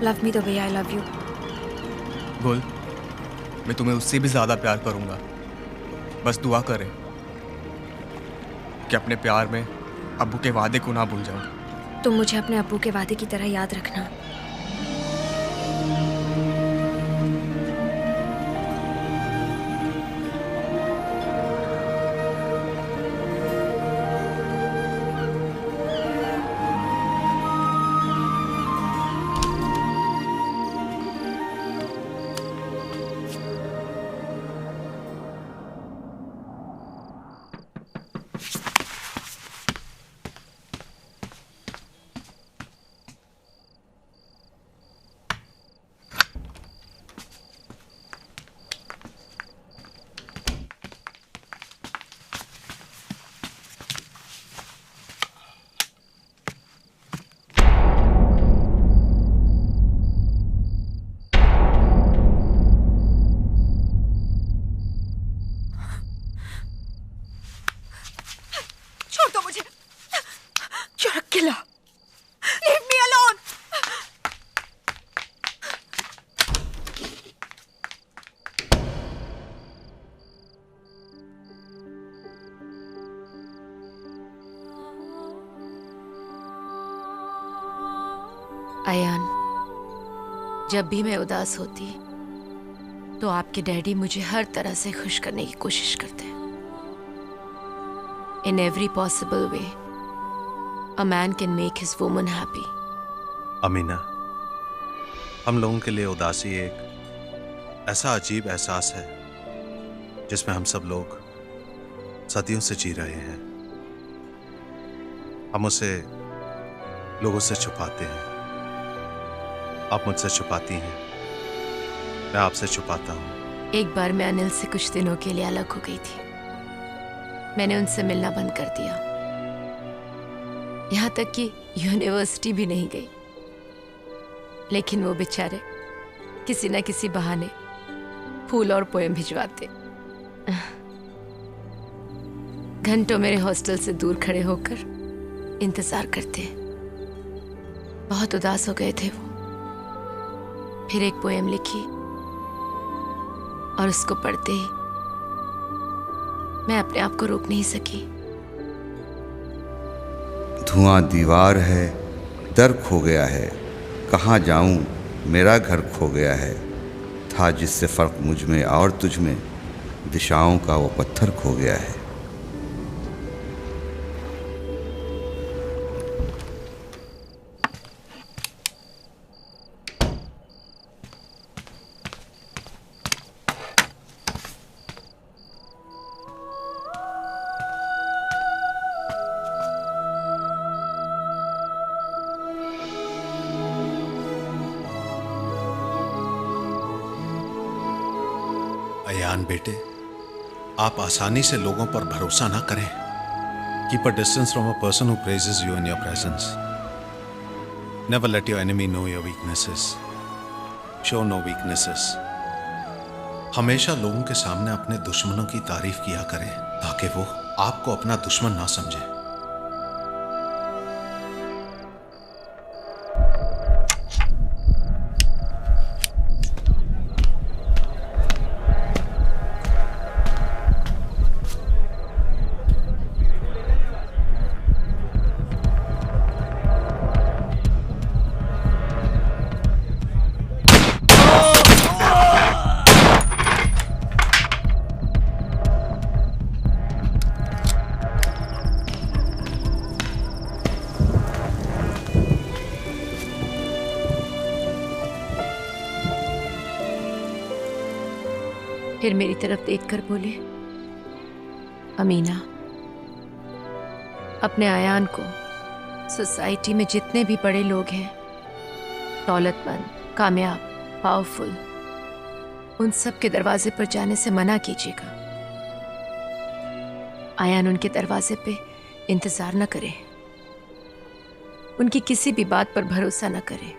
M: Love me the way I love you.
B: बोल, मैं तुम्हें उससे भी ज्यादा प्यार करूंगा। बस दुआ करें कि अपने प्यार में अब्बू के वादे को ना भूल जाओ।
M: तुम मुझे अपने अब्बू के वादे की तरह याद रखना।
A: अयान, जब भी मैं उदास होती तो आपके डैडी मुझे हर तरह से खुश करने की कोशिश करते हैं। In every possible way, a man can make his woman happy.
E: Amina, हम लोगों के लिए उदासी एक ऐसा अजीब एहसास है जिसमें हम सब लोग सदियों से जी रहे हैं। हम उसे लोगों से छुपाते हैं। आप मुझसे छुपाती हैं, मैं आपसे छुपाता हूँ।
A: एक बार मैं अनिल से कुछ दिनों के लिए अलग हो गई थी। मैंने उनसे मिलना बंद कर दिया, यहाँ तक कि यूनिवर्सिटी भी नहीं गई। लेकिन वो बेचारे किसी न किसी बहाने फूल और पोएम भिजवाते। घंटों मेरे हॉस्टल से दूर खड़े होकर इंतजार करते। बहुत उदास हो गए थे वो। फिर एक पोएम लिखी और उसको पढ़ते ही मैं अपने आप को रोक नहीं सकी।
H: धुआं दीवार है, दर खो गया है, कहाँ जाऊं मेरा घर खो गया है। था जिससे फर्क मुझ में और तुझ में, दिशाओं का वो पत्थर खो गया है।
E: अयान बेटे, आप आसानी से लोगों पर भरोसा ना करें। Keep a distance from a person who praises you in your presence. Never let your enemy know your weaknesses. Show no weaknesses. हमेशा लोगों के सामने अपने दुश्मनों की तारीफ किया करें ताकि वो आपको अपना दुश्मन ना समझे।
A: फिर मेरी तरफ देखकर बोले, अमीना, अपने अयान को सोसाइटी में जितने भी बड़े लोग हैं, दौलतमंद, कामयाब, पावरफुल, उन सब के दरवाजे पर जाने से मना कीजिएगा। अयान उनके दरवाजे पे इंतजार न करे, उनकी किसी भी बात पर भरोसा न करे।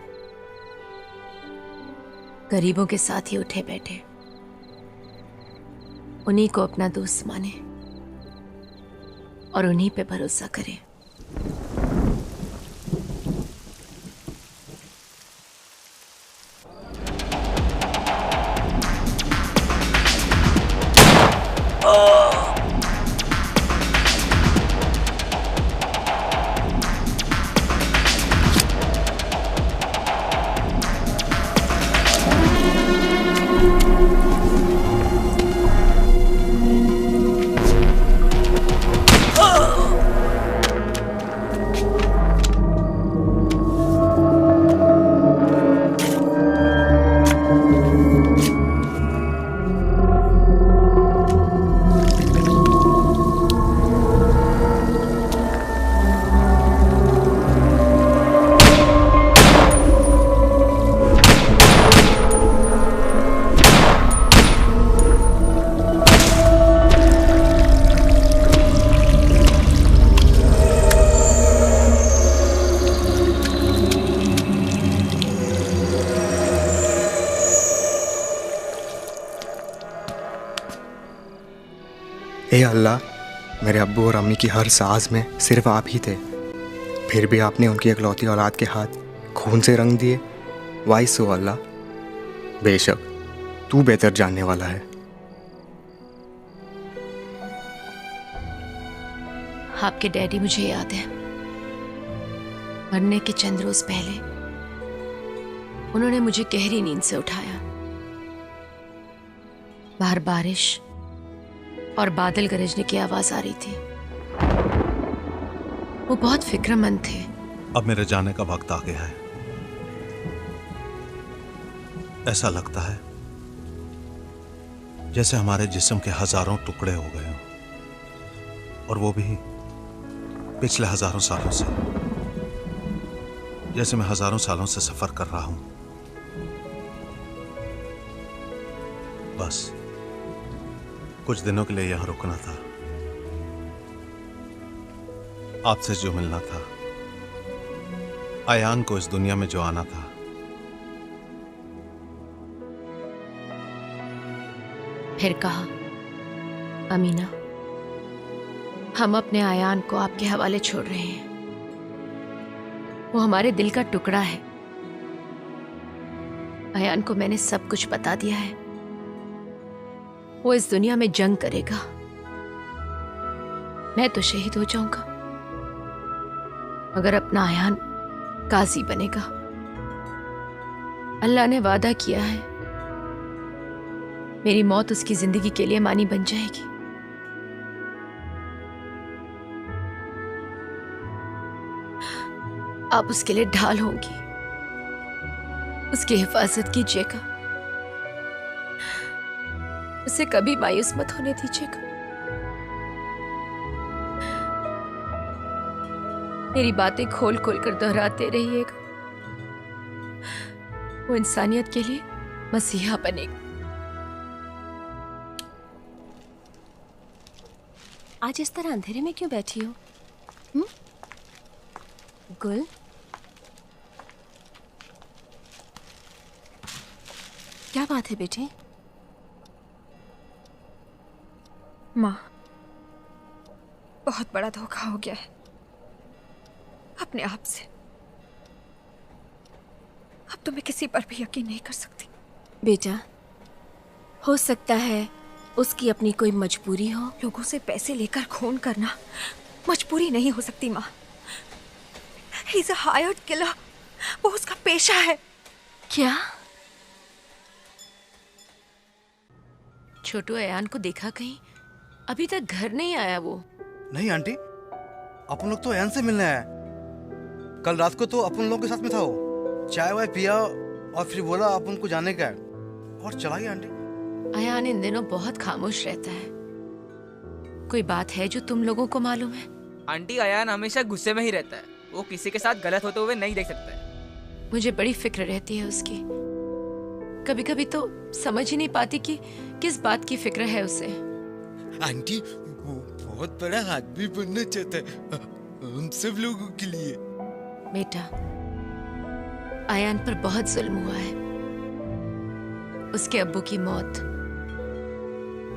A: गरीबों के साथ ही उठे बैठे, उन्हीं को अपना दोस्त माने और उन्हीं पे भरोसा करे।
B: ए अल्लाह, मेरे अब्बू और अम्मी की हर सांस में सिर्फ आप ही थे, फिर भी आपने उनकी इकलौती औलाद के हाथ खून से रंग दिए। वाइस हो अल्लाह, बेशक तू बेहतर जानने वाला है।
A: आपके डैडी मुझे याद है, मरने के चंद रोज पहले उन्होंने मुझे गहरी नींद से उठाया। बाहर बारिश और बादल गरजने की आवाज आ रही थी। वो बहुत फिक्रमंद थे।
E: अब मेरे जाने का वक्त आ गया है। ऐसा लगता है जैसे हमारे जिस्म के हजारों टुकड़े हो गए हों, और वो भी पिछले हजारों सालों से। जैसे मैं हजारों सालों से सफर कर रहा हूं। बस कुछ दिनों के लिए यहां रुकना था। आपसे जो मिलना था, आयान को इस दुनिया में जो आना था,
A: फिर कहा, अमीना, हम अपने आयान को आपके हवाले छोड़ रहे हैं। वो हमारे दिल का टुकड़ा है। आयान को मैंने सब कुछ बता दिया है। वो इस दुनिया में जंग करेगा। मैं तो शहीद हो जाऊंगा, मगर अपना आयान काजी बनेगा। अल्लाह ने वादा किया है, मेरी मौत उसकी जिंदगी के लिए मानी बन जाएगी। आप उसके लिए ढाल होंगी। उसकी हिफाजत कीजिएगा। उसे कभी मायूस मत होने दीजिएगा। मेरी बातें खोल खोल कर दोहराते रहिएगा। वो इंसानियत के लिए मसीहा बनेगा। आज इस तरह अंधेरे में क्यों बैठी हो? गुल, क्या बात है बेटी?
M: माँ, बहुत बड़ा धोखा हो गया है अपने आप से। अब तो मैं किसी पर भी यकीन नहीं कर सकती।
A: बेटा, हो सकता है उसकी अपनी कोई मजबूरी हो।
M: लोगों से पैसे लेकर खून करना मजबूरी नहीं हो सकती माँ। He is a hired killer. वो उसका पेशा है।
A: क्या? छोटू अयान को देखा कहीं? अभी तक घर नहीं आया वो।
R: नहीं आंटी, अपन लोग तो अयान से मिलने आए। कल रात को तो अपन लोग के साथ में था वो। चाय वाय पिया और फिर बोला अपन को जाने का है और चला गया आंटी।
A: अयान इन दिनों बहुत खामोश रहता है। कोई बात है जो तुम लोगों को मालूम है?
O: आंटी, अयान हमेशा गुस्से में ही रहता है। वो किसी के साथ गलत होते हुए नहीं देख सकता है।
A: मुझे बड़ी फिक्र रहती है उसकी। कभी कभी तो समझ ही नहीं पाती कि किस बात की फिक्र है उसे।
T: आंटी, वो बहुत बड़ा आदमी बनना चाहता है हम सब लोगों के लिए।
A: बेटा, आयान पर बहुत जुल्म हुआ है। उसके अब्बू की मौत,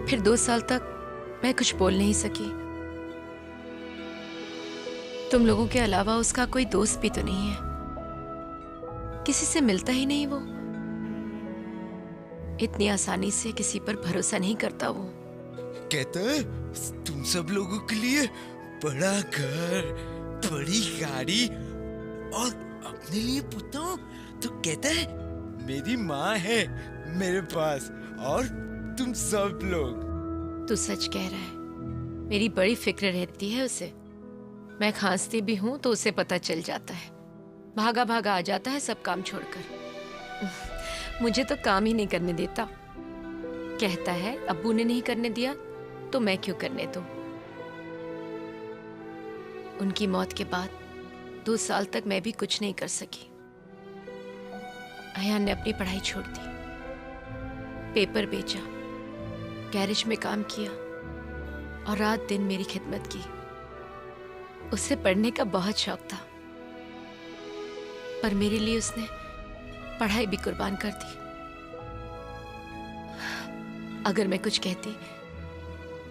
A: फिर 2 साल तक मैं कुछ बोल नहीं सकी। तुम लोगों के अलावा उसका कोई दोस्त भी तो नहीं है। किसी से मिलता ही नहीं वो। इतनी आसानी से किसी पर भरोसा नहीं करता वो।
T: कहता है तुम सब लोगों के लिए बड़ा घर, बड़ी गाड़ी, और अपने लिए पूछता हूँ तो कहता है मेरी माँ है मेरे पास और तुम सब लोग।
A: तू सच कह रहा है। मेरी बड़ी फिक्र रहती है उसे। मैं खांसती भी हूँ तो उसे पता चल जाता है। भागा भागा आ जाता है सब काम छोड़कर। मुझे तो काम ही नहीं करने देता। कहता है अब्बू ने नहीं करने दिया तो मैं क्यों करने दूं। उनकी मौत के बाद 2 साल तक मैं भी कुछ नहीं कर सकी। अयान ने अपनी पढ़ाई छोड़ दी, पेपर बेचा, गैरेज में काम किया और रात दिन मेरी खिदमत की। उसे पढ़ने का बहुत शौक था, पर मेरे लिए उसने पढ़ाई भी कुर्बान कर दी। अगर मैं कुछ कहती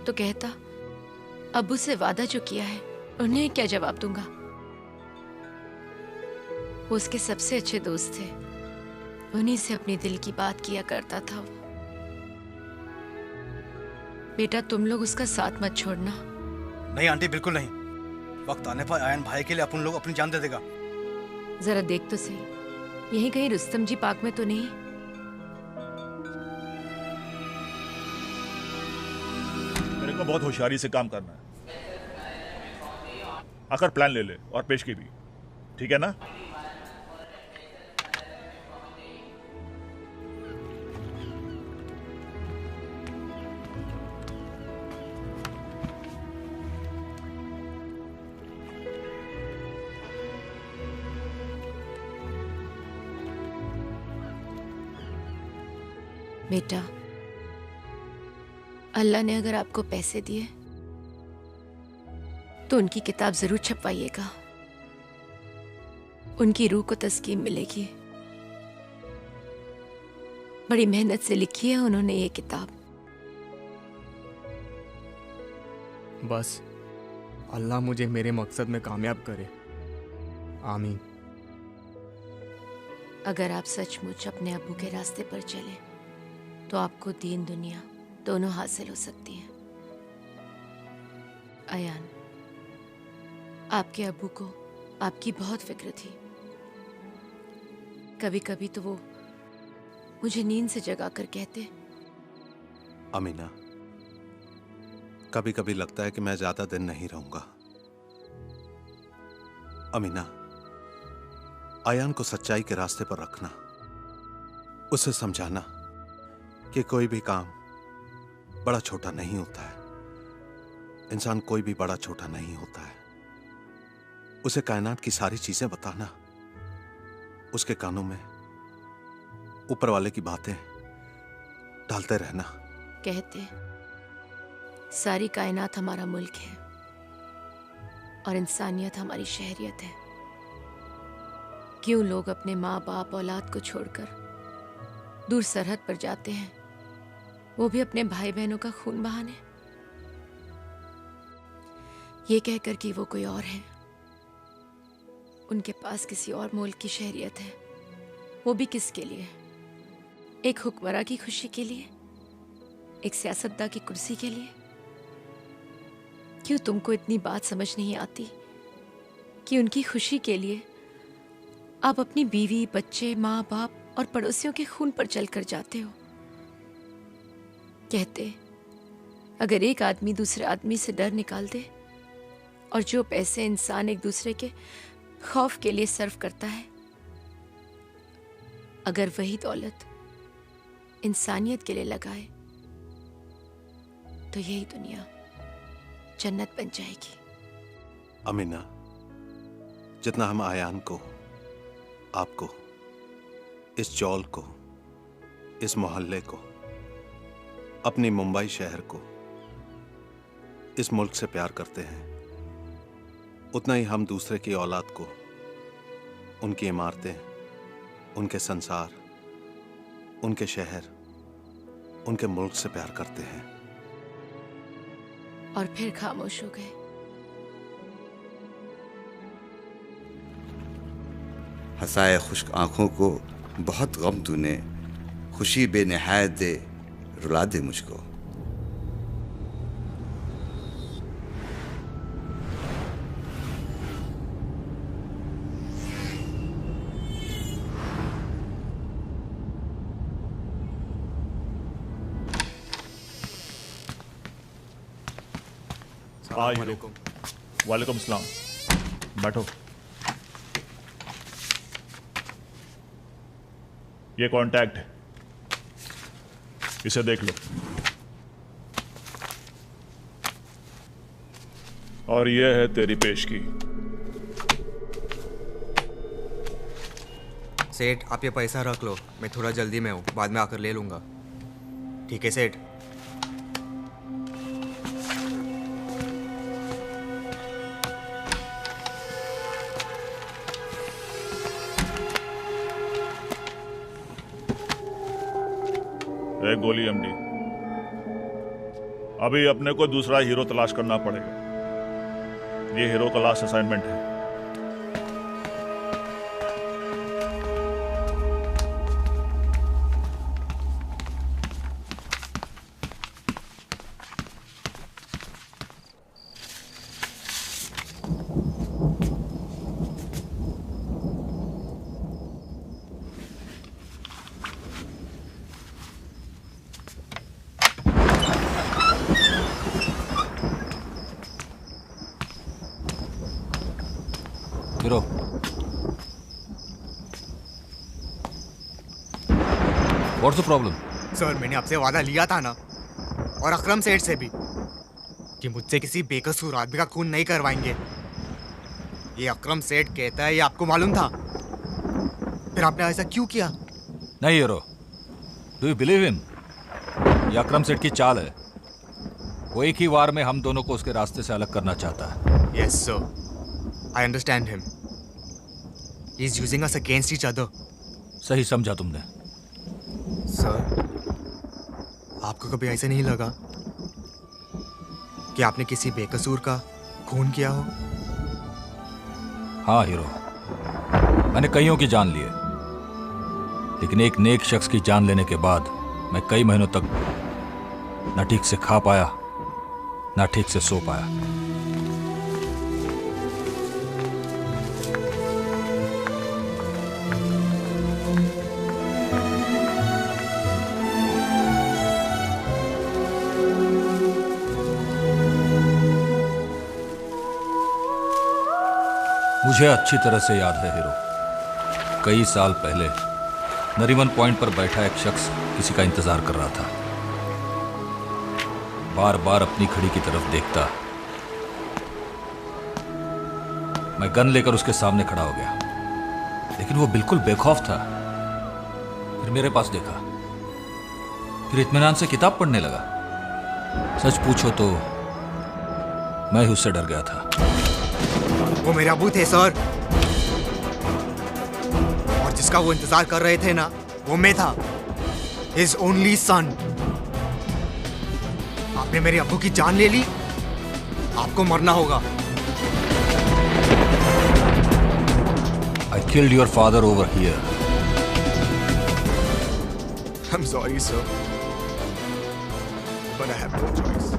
A: तो कहता अब्बू से वादा जो किया है उन्हें क्या जवाब दूंगा। वो उसके सबसे अच्छे दोस्त थे। उन्हीं से अपने दिल की बात किया करता था वो। बेटा, तुम लोग उसका साथ मत छोड़ना।
R: नहीं आंटी, बिल्कुल नहीं। वक्त आने पर आयन भाई के लिए अपन लोग अपनी जान दे देगा।
A: जरा देख तो सही, यहीं कहीं रुस्तम जी पार्क में तो नहीं?
K: मेरे को बहुत होशियारी से काम करना है। आकर प्लान ले ले और पेश की भी, ठीक है ना?
A: बेटा, अल्लाह ने अगर आपको पैसे दिए तो उनकी किताब जरूर छपवाइएगा। उनकी रूह को तस्कीन मिलेगी। बड़ी मेहनत से लिखी है उन्होंने ये किताब।
B: बस अल्लाह मुझे मेरे मकसद में कामयाब करे, आमीन।
A: अगर आप सचमुच अपने अब्बू के रास्ते पर चले तो आपको दीन दुनिया दोनों हासिल हो सकती हैं। अयान, आपके अब्बू को आपकी बहुत फिक्र थी। कभी कभी तो वो मुझे नींद से जगा कर कहते,
E: अमीना, कभी कभी लगता है कि मैं ज्यादा दिन नहीं रहूंगा। अमीना, अयान को सच्चाई के रास्ते पर रखना, उसे समझाना कि कोई भी काम बड़ा छोटा नहीं होता है। इंसान कोई भी बड़ा छोटा नहीं होता है। उसे कायनात की सारी चीजें बताना, उसके कानों में ऊपर वाले की बातें डालते रहना।
A: कहते सारी कायनात हमारा मुल्क है और इंसानियत हमारी शहरियत है। क्यों लोग अपने माँ बाप औलाद को छोड़कर दूर सरहद पर जाते हैं, वो भी अपने भाई बहनों का खून बहाने, ये कहकर कि वो कोई और है। उनके पास किसी और मुल्क की शहरियत है, वो भी किसके लिए? एक हुक्मरां की खुशी के लिए, एक सियासतदान की कुर्सी के लिए? क्यों तुमको इतनी बात समझ नहीं आती कि उनकी खुशी के लिए आप अपनी बीवी, बच्चे, माँ बाप और पड़ोसियों के खून पर चलकर जाते हो? कहते अगर एक आदमी दूसरे आदमी से डर निकाल दे और जो पैसे इंसान एक दूसरे के खौफ के लिए सर्व करता है, अगर वही दौलत इंसानियत के लिए लगाए तो यही दुनिया जन्नत बन जाएगी।
E: अमीना, जितना हम आयान को, आपको, इस चौल को, इस मोहल्ले को, अपनी मुंबई शहर को, इस मुल्क से प्यार करते हैं, उतना ही हम दूसरे की औलाद को, उनकी इमारतें, उनके संसार, उनके शहर, उनके मुल्क से प्यार करते हैं।
A: और फिर खामोश हो गए।
H: हंसाए खुश्क आंखों को बहुत गम तूने, खुशी बेनिहायत दे रुला दे मुझको।
K: वालेकुम सलाम। बैठो। ये कॉन्टैक्ट है, इसे देख लो। और ये है तेरी पेशगी।
B: सेठ, आप ये पैसा रख लो, मैं थोड़ा जल्दी में हूँ, बाद में आकर ले लूंगा। ठीक है सेठ?
K: एक गोली एमडी। अभी अपने को दूसरा हीरो तलाश करना पड़ेगा। ये हीरो का लास्ट असाइनमेंट है।
J: Hero, what's the problem?
B: Sir, मैंने आपसे वादा लिया था ना, और अकरम सेठ से भी, कि मुझसे किसी बेकसूर आदमी का खून नहीं करवाएंगे। ये अकरम सेठ कहता है, ये आपको मालूम था? फिर आपने ऐसा क्यों किया?
J: नहीं hero, do you believe him? ये अकरम सेठ की चाल है। वो एक ही वार में हम दोनों को उसके रास्ते से अलग करना चाहता है।
B: Yes sir, I understand him. He is using us against each other.
J: सही समझा तुमने।
B: सर, आपको कभी ऐसा नहीं लगा कि आपने किसी बेकसूर का खून किया हो?
J: हाँ हीरो, मैंने कईयों की जान ली है, लेकिन एक नेक शख्स की जान लेने के बाद मैं कई महीनों तक ना ठीक से खा पाया, ना ठीक से सो पाया। मुझे अच्छी तरह से याद है हीरो, कई साल पहले नरीमन पॉइंट पर बैठा एक शख्स किसी का इंतजार कर रहा था। बार बार अपनी घड़ी की तरफ देखता। मैं गन लेकर उसके सामने खड़ा हो गया, लेकिन वो बिल्कुल बेखौफ था। फिर मेरे पास देखा, फिर इत्मीनान से किताब पढ़ने लगा। सच पूछो तो मैं ही उससे डर गया था।
B: वो मेरे अबू थे सर, और जिसका वो इंतजार कर रहे थे ना, वो मैं था, हिज ओनली सन। आपने मेरे अबू की जान ले ली, आपको मरना होगा।
J: I killed your father over here.
B: I'm sorry, sir, but I have no choice.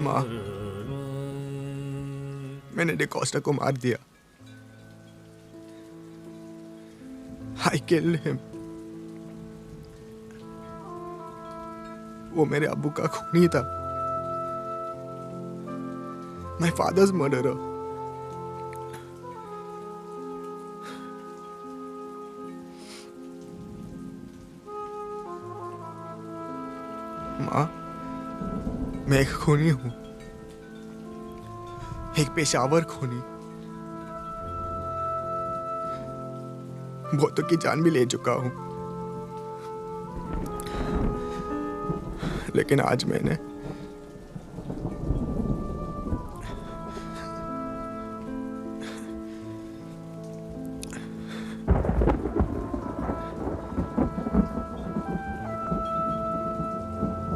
B: माँ, मैंने डिकोस्टा को मार दिया। I killed him. वो मेरे अब्बू का खूनी था। My father's murderer. माँ, मैं एक खूनी हूं, एक पेशावर खूनी। बहुतों की जान भी ले चुका हूं, लेकिन आज मैंने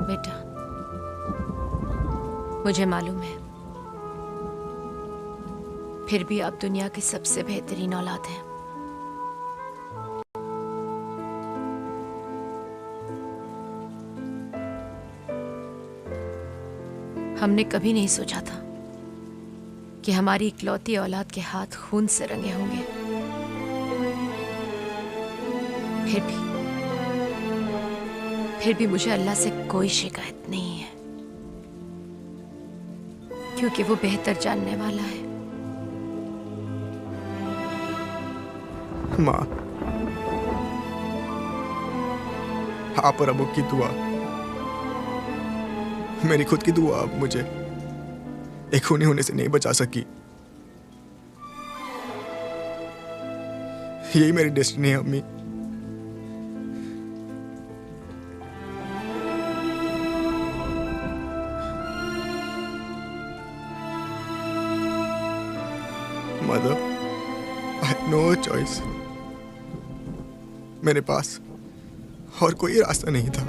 A: बेटा, मुझे मालूम है, फिर भी आप दुनिया की सबसे बेहतरीन औलाद हैं। हमने कभी नहीं सोचा था कि हमारी इकलौती औलाद के हाथ खून से रंगे होंगे। फिर भी मुझे अल्लाह से कोई शिकायत नहीं है, क्योंकि वो बेहतर जानने वाला है।
B: माँ, आप और अबू की दुआ, मेरी खुद की दुआ अब मुझे एक खूनी होने से नहीं बचा सकी। यही मेरी डेस्टिनी है अम्मी। Mother, I had no choice। मेरे पास और कोई रास्ता नहीं था।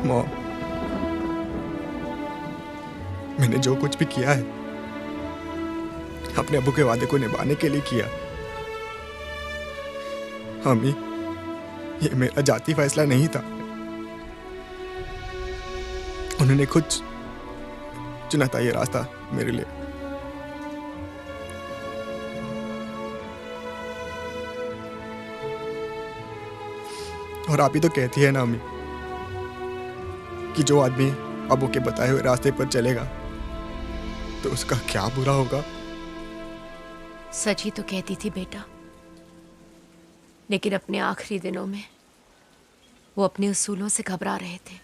B: मॉम, मैंने जो कुछ भी किया है अपने अब्बू के वादे को निभाने के लिए किया। अम्मी, ये मेरा जाती फैसला नहीं था, उन्होंने खुद चुना था ये रास्ता मेरे लिए। और आप ही तो कहती है ना अम्मी कि जो आदमी अबू के बताए हुए रास्ते पर चलेगा तो उसका क्या बुरा होगा।
A: सच ही तो कहती थी बेटा, लेकिन अपने आखिरी दिनों में वो अपने उसूलों से घबरा रहे थे,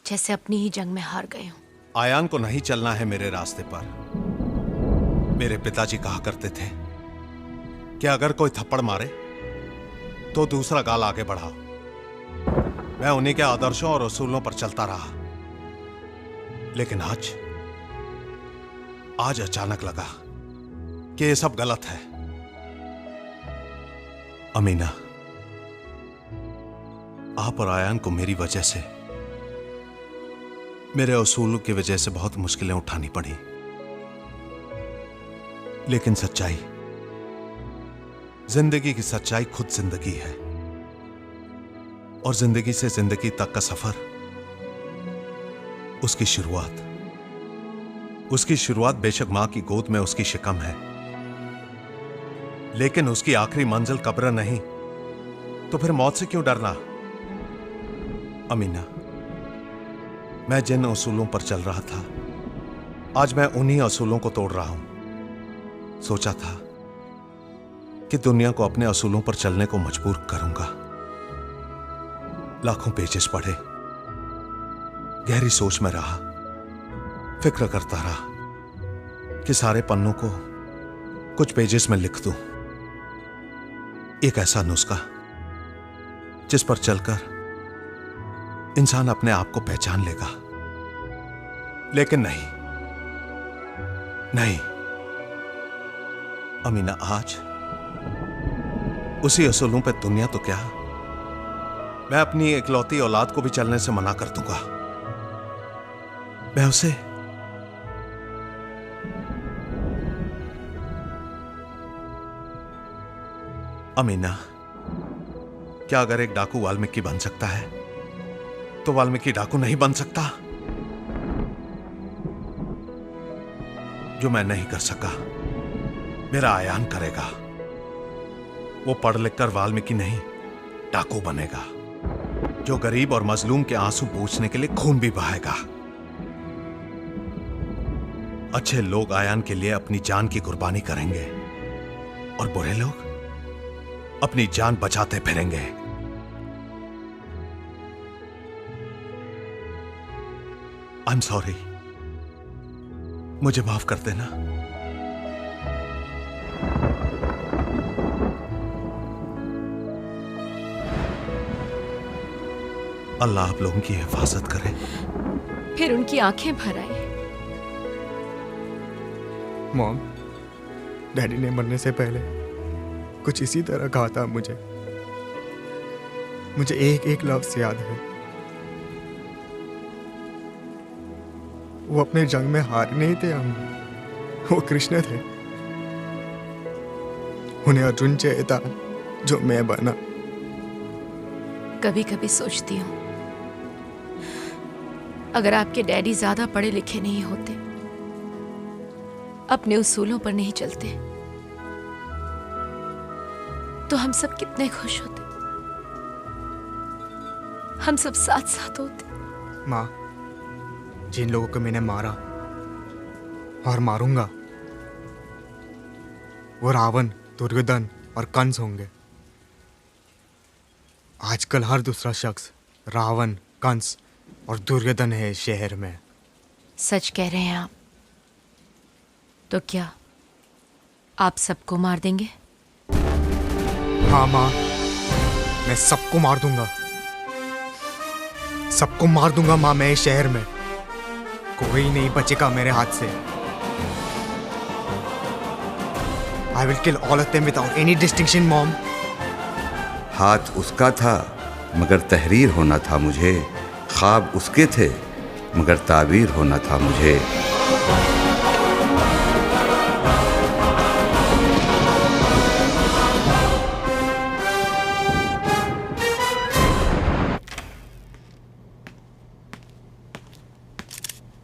A: जैसे अपनी ही जंग में हार गए हों।
E: आयान को नहीं चलना है मेरे रास्ते पर। मेरे पिताजी कहा करते थे कि अगर कोई थप्पड़ मारे तो दूसरा गाल आगे बढ़ाओ। मैं उन्हीं के आदर्शों और उसूलों पर चलता रहा, लेकिन आज अचानक लगा कि ये सब गलत है। अमीना, आप और आयान को मेरी वजह से, मेरे उसूलों की वजह से बहुत मुश्किलें उठानी पड़ी, लेकिन सच्चाई, जिंदगी की सच्चाई खुद जिंदगी है। और जिंदगी से जिंदगी तक का सफर, उसकी शुरुआत बेशक मां की गोद में उसकी शिकम है, लेकिन उसकी आखिरी मंजिल कब्र नहीं। तो फिर मौत से क्यों डरना? अमीना, मैं जिन उसूलों पर चल रहा था, आज मैं उन्हीं उसूलों को तोड़ रहा हूं। सोचा था कि दुनिया को अपने उसूलों पर चलने को मजबूर करूंगा। लाखों पेजेस पढ़े, गहरी सोच में रहा, फिक्र करता रहा कि सारे पन्नों को कुछ पेजेस में लिख दूं, एक ऐसा नुस्खा जिस पर चलकर इंसान अपने आप को पहचान लेगा। लेकिन नहीं अमीना, आज उसी असूलों पे दुनिया तो क्या, मैं अपनी इकलौती औलाद को भी चलने से मना कर दूंगा। मैं उसे अमीना, क्या अगर एक डाकू वाल्मीकि बन सकता है तो वाल्मीकि डाकू नहीं बन सकता? जो मैं नहीं कर सका मेरा आयान करेगा। वो पढ़ लिख कर वाल्मीकि नहीं डाकू बनेगा, जो गरीब और मजलूम के आंसू पोंछने के लिए खून भी बहाएगा। अच्छे लोग आयान के लिए अपनी जान की कुर्बानी करेंगे और बुरे लोग अपनी जान बचाते फिरेंगे। आई एम सॉरी, मुझे माफ कर देना। अल्लाह आप लोगों की हिफाजत करे।
A: फिर उनकी आंखें भर आई।
B: मॉम, डैडी ने मरने से पहले कुछ इसी तरह कहा था मुझे एक एक लफ्ज याद है। वो अपने जंग में हार नहीं थे हम, वो कृष्ण थे। उन्हें अर्जुन चाहिए था जो मैं बना।
A: कभी कभी सोचती हूँ अगर आपके डैडी ज्यादा पढ़े लिखे नहीं होते, अपने उसूलों पर नहीं चलते, तो हम सब कितने खुश होते, हम सब साथ साथ होते।
B: माँ, जिन लोगों को मैंने मारा और मारूंगा वो रावण, दुर्योधन और कंस होंगे। आजकल हर दूसरा शख्स रावण, कंस और दुर्योधन है इस शहर में।
A: सच कह रहे हैं आप? तो क्या आप सबको मार देंगे?
B: हाँ माँ, मैं सबको मार दूंगा, सबको मार दूंगा माँ। मैं इस शहर में कोई नहीं बचेगा मेरे हाथ से। I will kill all of them without any distinction, Mom.
H: हाथ उसका था मगर तहरीर होना था मुझे, ख्वाब उसके थे मगर ताबीर होना था मुझे।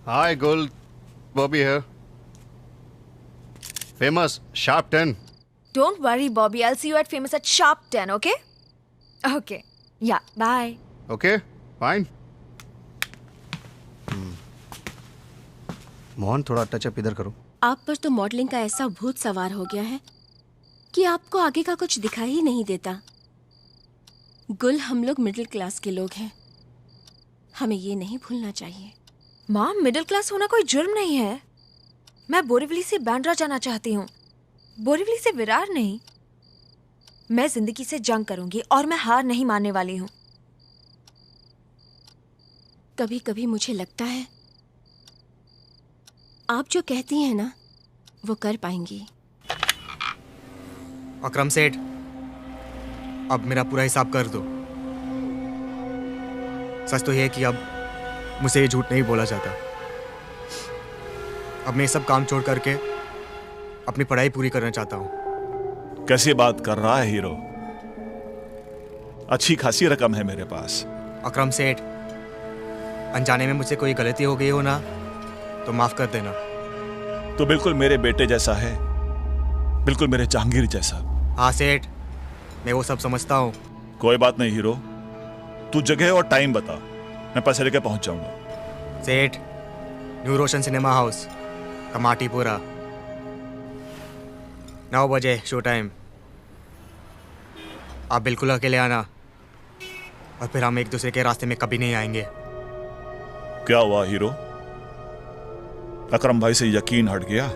U: Hi, Gul. Bobby here. Famous, sharp 10.
M: Don't worry, Bobby. I'll see you at Famous at sharp 10, okay? Okay. Yeah, bye.
U: Okay, fine.
R: Mohan, थोड़ा टचअप इधर करो।
V: आप पर तो मॉडलिंग का ऐसा भूत सवार हो गया है कि आपको आगे का कुछ दिखाई ही नहीं देता। गुल, हम लोग मिडिल क्लास के लोग हैं, हमें ये नहीं भूलना चाहिए।
M: माँ, मिडिल क्लास होना कोई जुर्म नहीं है। मैं बोरीवली से बांद्रा जाना चाहती हूँ, बोरीवली से विरार नहीं। मैं जिंदगी से जंग करूंगी और मैं हार नहीं मानने वाली हूँ।
V: कभी कभी मुझे लगता है आप जो कहती हैं ना वो कर पाएंगी।
B: अकरम सेठ, अब मेरा पूरा हिसाब कर दो। सच तो यह है कि अब मुझसे ये झूठ नहीं बोला जाता। अब मैं सब काम छोड़ करके अपनी पढ़ाई पूरी करना चाहता हूँ।
K: कैसी बात कर रहा है हीरो? अच्छी खासी रकम है मेरे पास।
B: अकरम सेठ, अनजाने में मुझसे कोई गलती हो गई हो ना तो माफ कर देना।
K: तो बिल्कुल मेरे बेटे जैसा है, बिल्कुल मेरे जहांगीर जैसा।
B: हाँ सेठ, मैं वो सब समझता हूँ।
K: कोई बात नहीं हीरो, तू जगह और टाइम बता, मैं पैसे लेकर पहुंच जाऊंगा।
B: सेठ, न्यू रोशन सिनेमा हाउस, कमाटीपुरा, 9 बजे शो टाइम। आप बिल्कुल अकेले आना और फिर हम एक दूसरे के रास्ते में कभी नहीं आएंगे।
K: क्या हुआ हीरो? अकरम भाई से यकीन हट गया?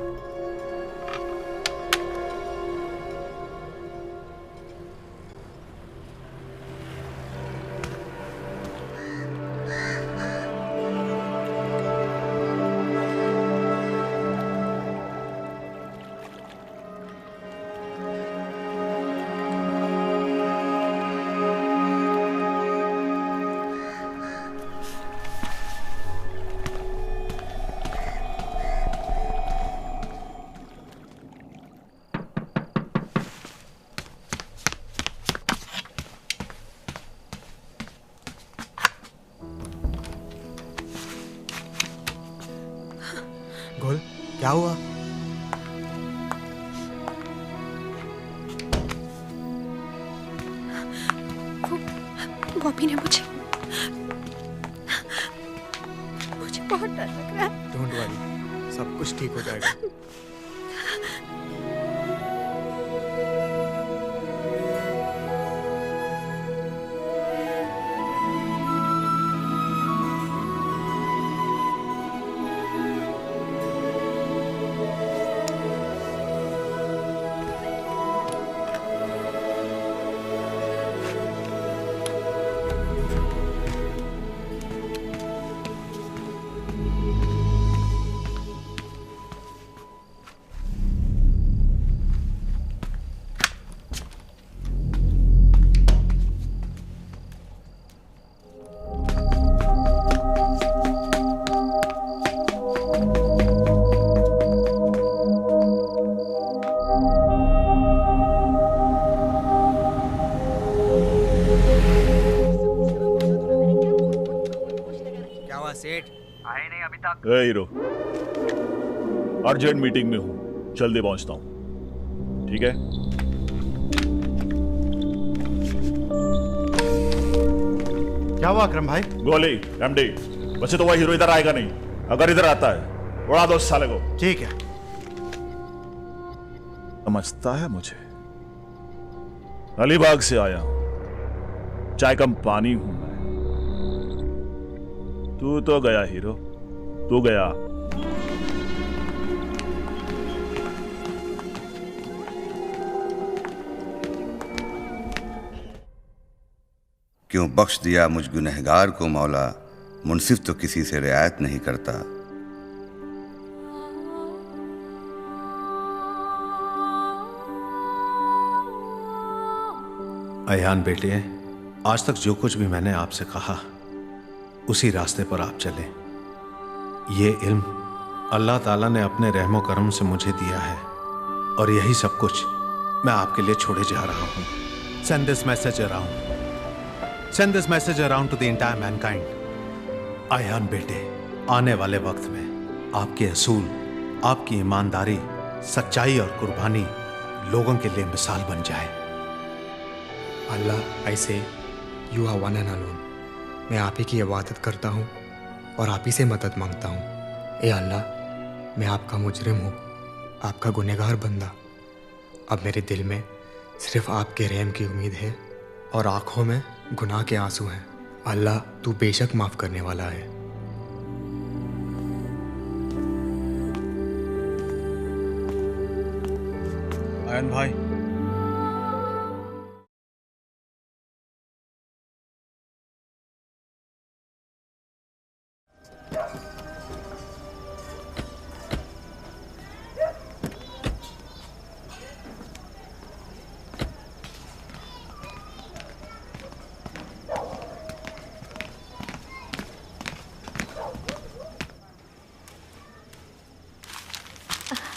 B: गोल, क्या हुआ?
M: बॉबी ने मुझे बहुत डर लग रहा है।
B: डोंट वरी, सब कुछ ठीक हो जाएगा।
K: ए हीरो, अर्जेंट मीटिंग में हूँ, जल्दी पहुंचता हूँ, ठीक है?
Q: क्या हुआ अकरम भाई?
K: गोली, एमडी। वैसे तो वह हीरो इधर आएगा नहीं, अगर इधर आता है उड़ा दो साले को।
Q: ठीक है।
K: समझता है मुझे? अलीबाग से आया हूं, चाय कम पानी हूं मैं। तू तो गया हीरो, तू गया।
H: क्यों बख्श दिया मुझ गुनहगार को मौला, मुनसिफ तो किसी से रियायत नहीं करता।
E: अयान बेटे, आज तक जो कुछ भी मैंने आपसे कहा उसी रास्ते पर आप चले। ये इल्म अल्लाह ताला ने अपने रहमो करम से मुझे दिया है और यही सब कुछ मैं आपके लिए छोड़े जा रहा हूँ। Send this message around, send this message around to the entire mankind. Ayan बेटे, आने वाले वक्त में आपके असूल, आपकी ईमानदारी, सच्चाई और कुर्बानी लोगों के लिए मिसाल बन जाए।
B: अल्लाह, ऐसे you are one and alone. मैं आप ही की इबादत करता हूँ और आप ही से मदद मांगता हूँ। ए अल्लाह, मैं आपका मुजरिम हूँ, आपका गुनहगार बंदा। अब मेरे दिल में सिर्फ आपके रहम की उम्मीद है और आंखों में गुनाह के आंसू हैं। अल्लाह, तू बेशक माफ़ करने वाला है।
R: आयन भाई,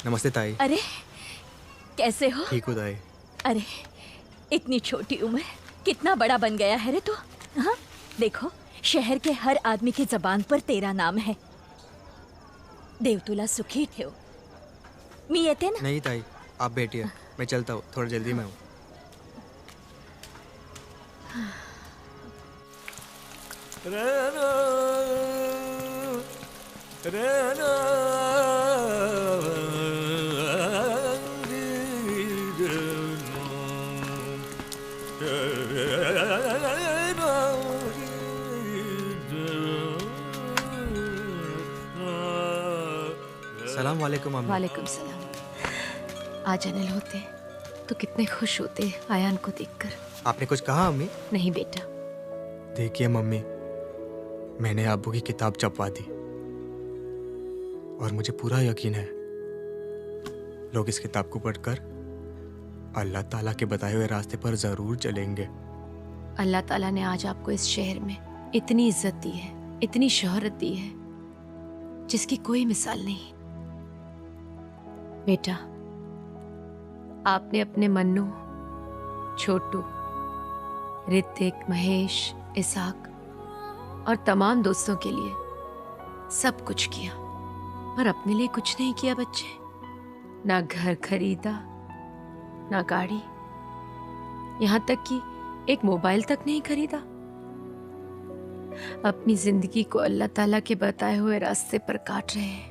B: नमस्ते ताई।
N: अरे कैसे हो?
B: ठीक हो ताई?
N: अरे इतनी छोटी उम्र, कितना बड़ा बन गया है रे तू। हाँ देखो, शहर के हर आदमी की जबान पर तेरा नाम है। देव तुला सुखी ठेव। मी येते ना?
B: नहीं ताई, आप बैठिए, मैं चलता हूँ, थोड़ा जल्दी में हूँ। सलाम वालेकुम अम्मी।
A: वालेकुम सलाम। आज अनिल होते तो कितने खुश होते आयान को देखकर।
B: आपने कुछ कहा अम्मी?
A: नहीं बेटा।
B: देखिए मम्मी, मैंने अब्बू की किताब छपवा दी और मुझे पूरा यकीन है लोग इस किताब को पढ़कर अल्लाह ताला के बताए हुए रास्ते पर जरूर चलेंगे।
A: अल्लाह ताला ने आज आपको इस शहर में इतनी इज्जत दी है, इतनी शोहरत दी है जिसकी कोई मिसाल नहीं। बेटा, आपने अपने मन्नू, छोटू, ऋतिक, महेश, इसाक और तमाम दोस्तों के लिए सब कुछ किया, पर अपने लिए कुछ नहीं किया बच्चे। ना घर खरीदा, ना गाड़ी, यहां तक कि एक मोबाइल तक नहीं खरीदा। अपनी जिंदगी को अल्लाह ताला के बताए हुए रास्ते पर काट रहे हैं,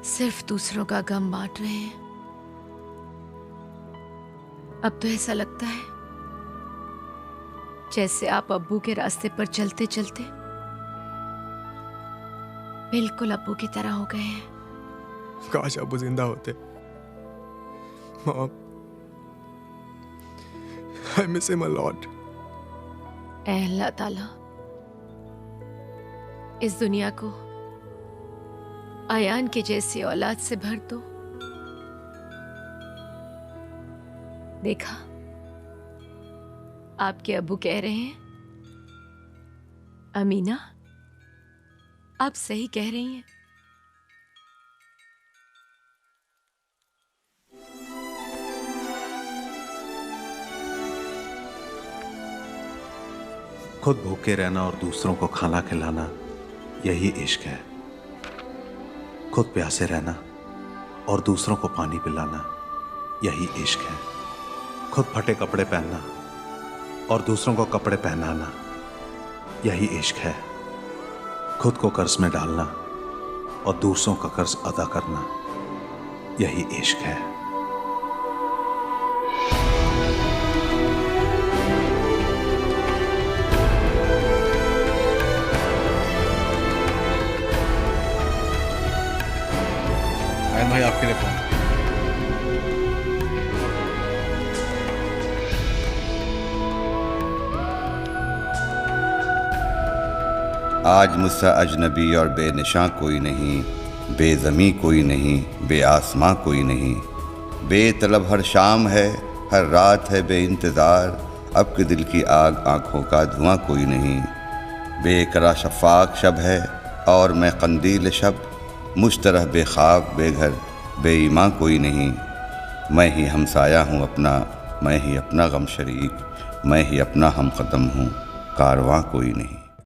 A: सिर्फ दूसरों का गम बांट रहे हैं। अब तो ऐसा लगता है जैसे आप अब्बू के रास्ते पर चलते चलते बिल्कुल अब्बू की तरह हो गए हैं।
B: काश अब्बू जिंदा होते। Mom, I miss him a lot.
A: ऐ अल्लाह ताला, इस दुनिया को आयान के जैसी औलाद से भर दो। देखा, आपके अब्बू कह रहे हैं। अमीना, आप सही कह रही हैं।
E: खुद भूखे रहना और दूसरों को खाना खिलाना यही इश्क है। खुद प्यासे रहना और दूसरों को पानी पिलाना, यही इश्क है। खुद फटे कपड़े पहनना और दूसरों को कपड़े पहनाना, यही इश्क है। खुद को कर्ज में डालना और दूसरों का कर्ज अदा करना, यही इश्क है।
R: आयन भाई आपके लिए फोन।
H: आज मुझसे अजनबी और बेनिशां कोई नहीं, बेज़मी कोई नहीं, बेआसमां कोई नहीं। बेतलब हर शाम है, हर रात है बेइंतज़ार, अब के दिल की आग आँखों का धुआं कोई नहीं। बेकरा शफ़ाक़ शब है और मैं कंदील शब, मुझ तरह बेख़ाब बेघर बेईमां कोई नहीं। मैं ही हमसाया हूँ अपना, मैं ही अपना गम शरीक, मैं ही अपना हमक़दम हूँ, कारवां कोई नहीं।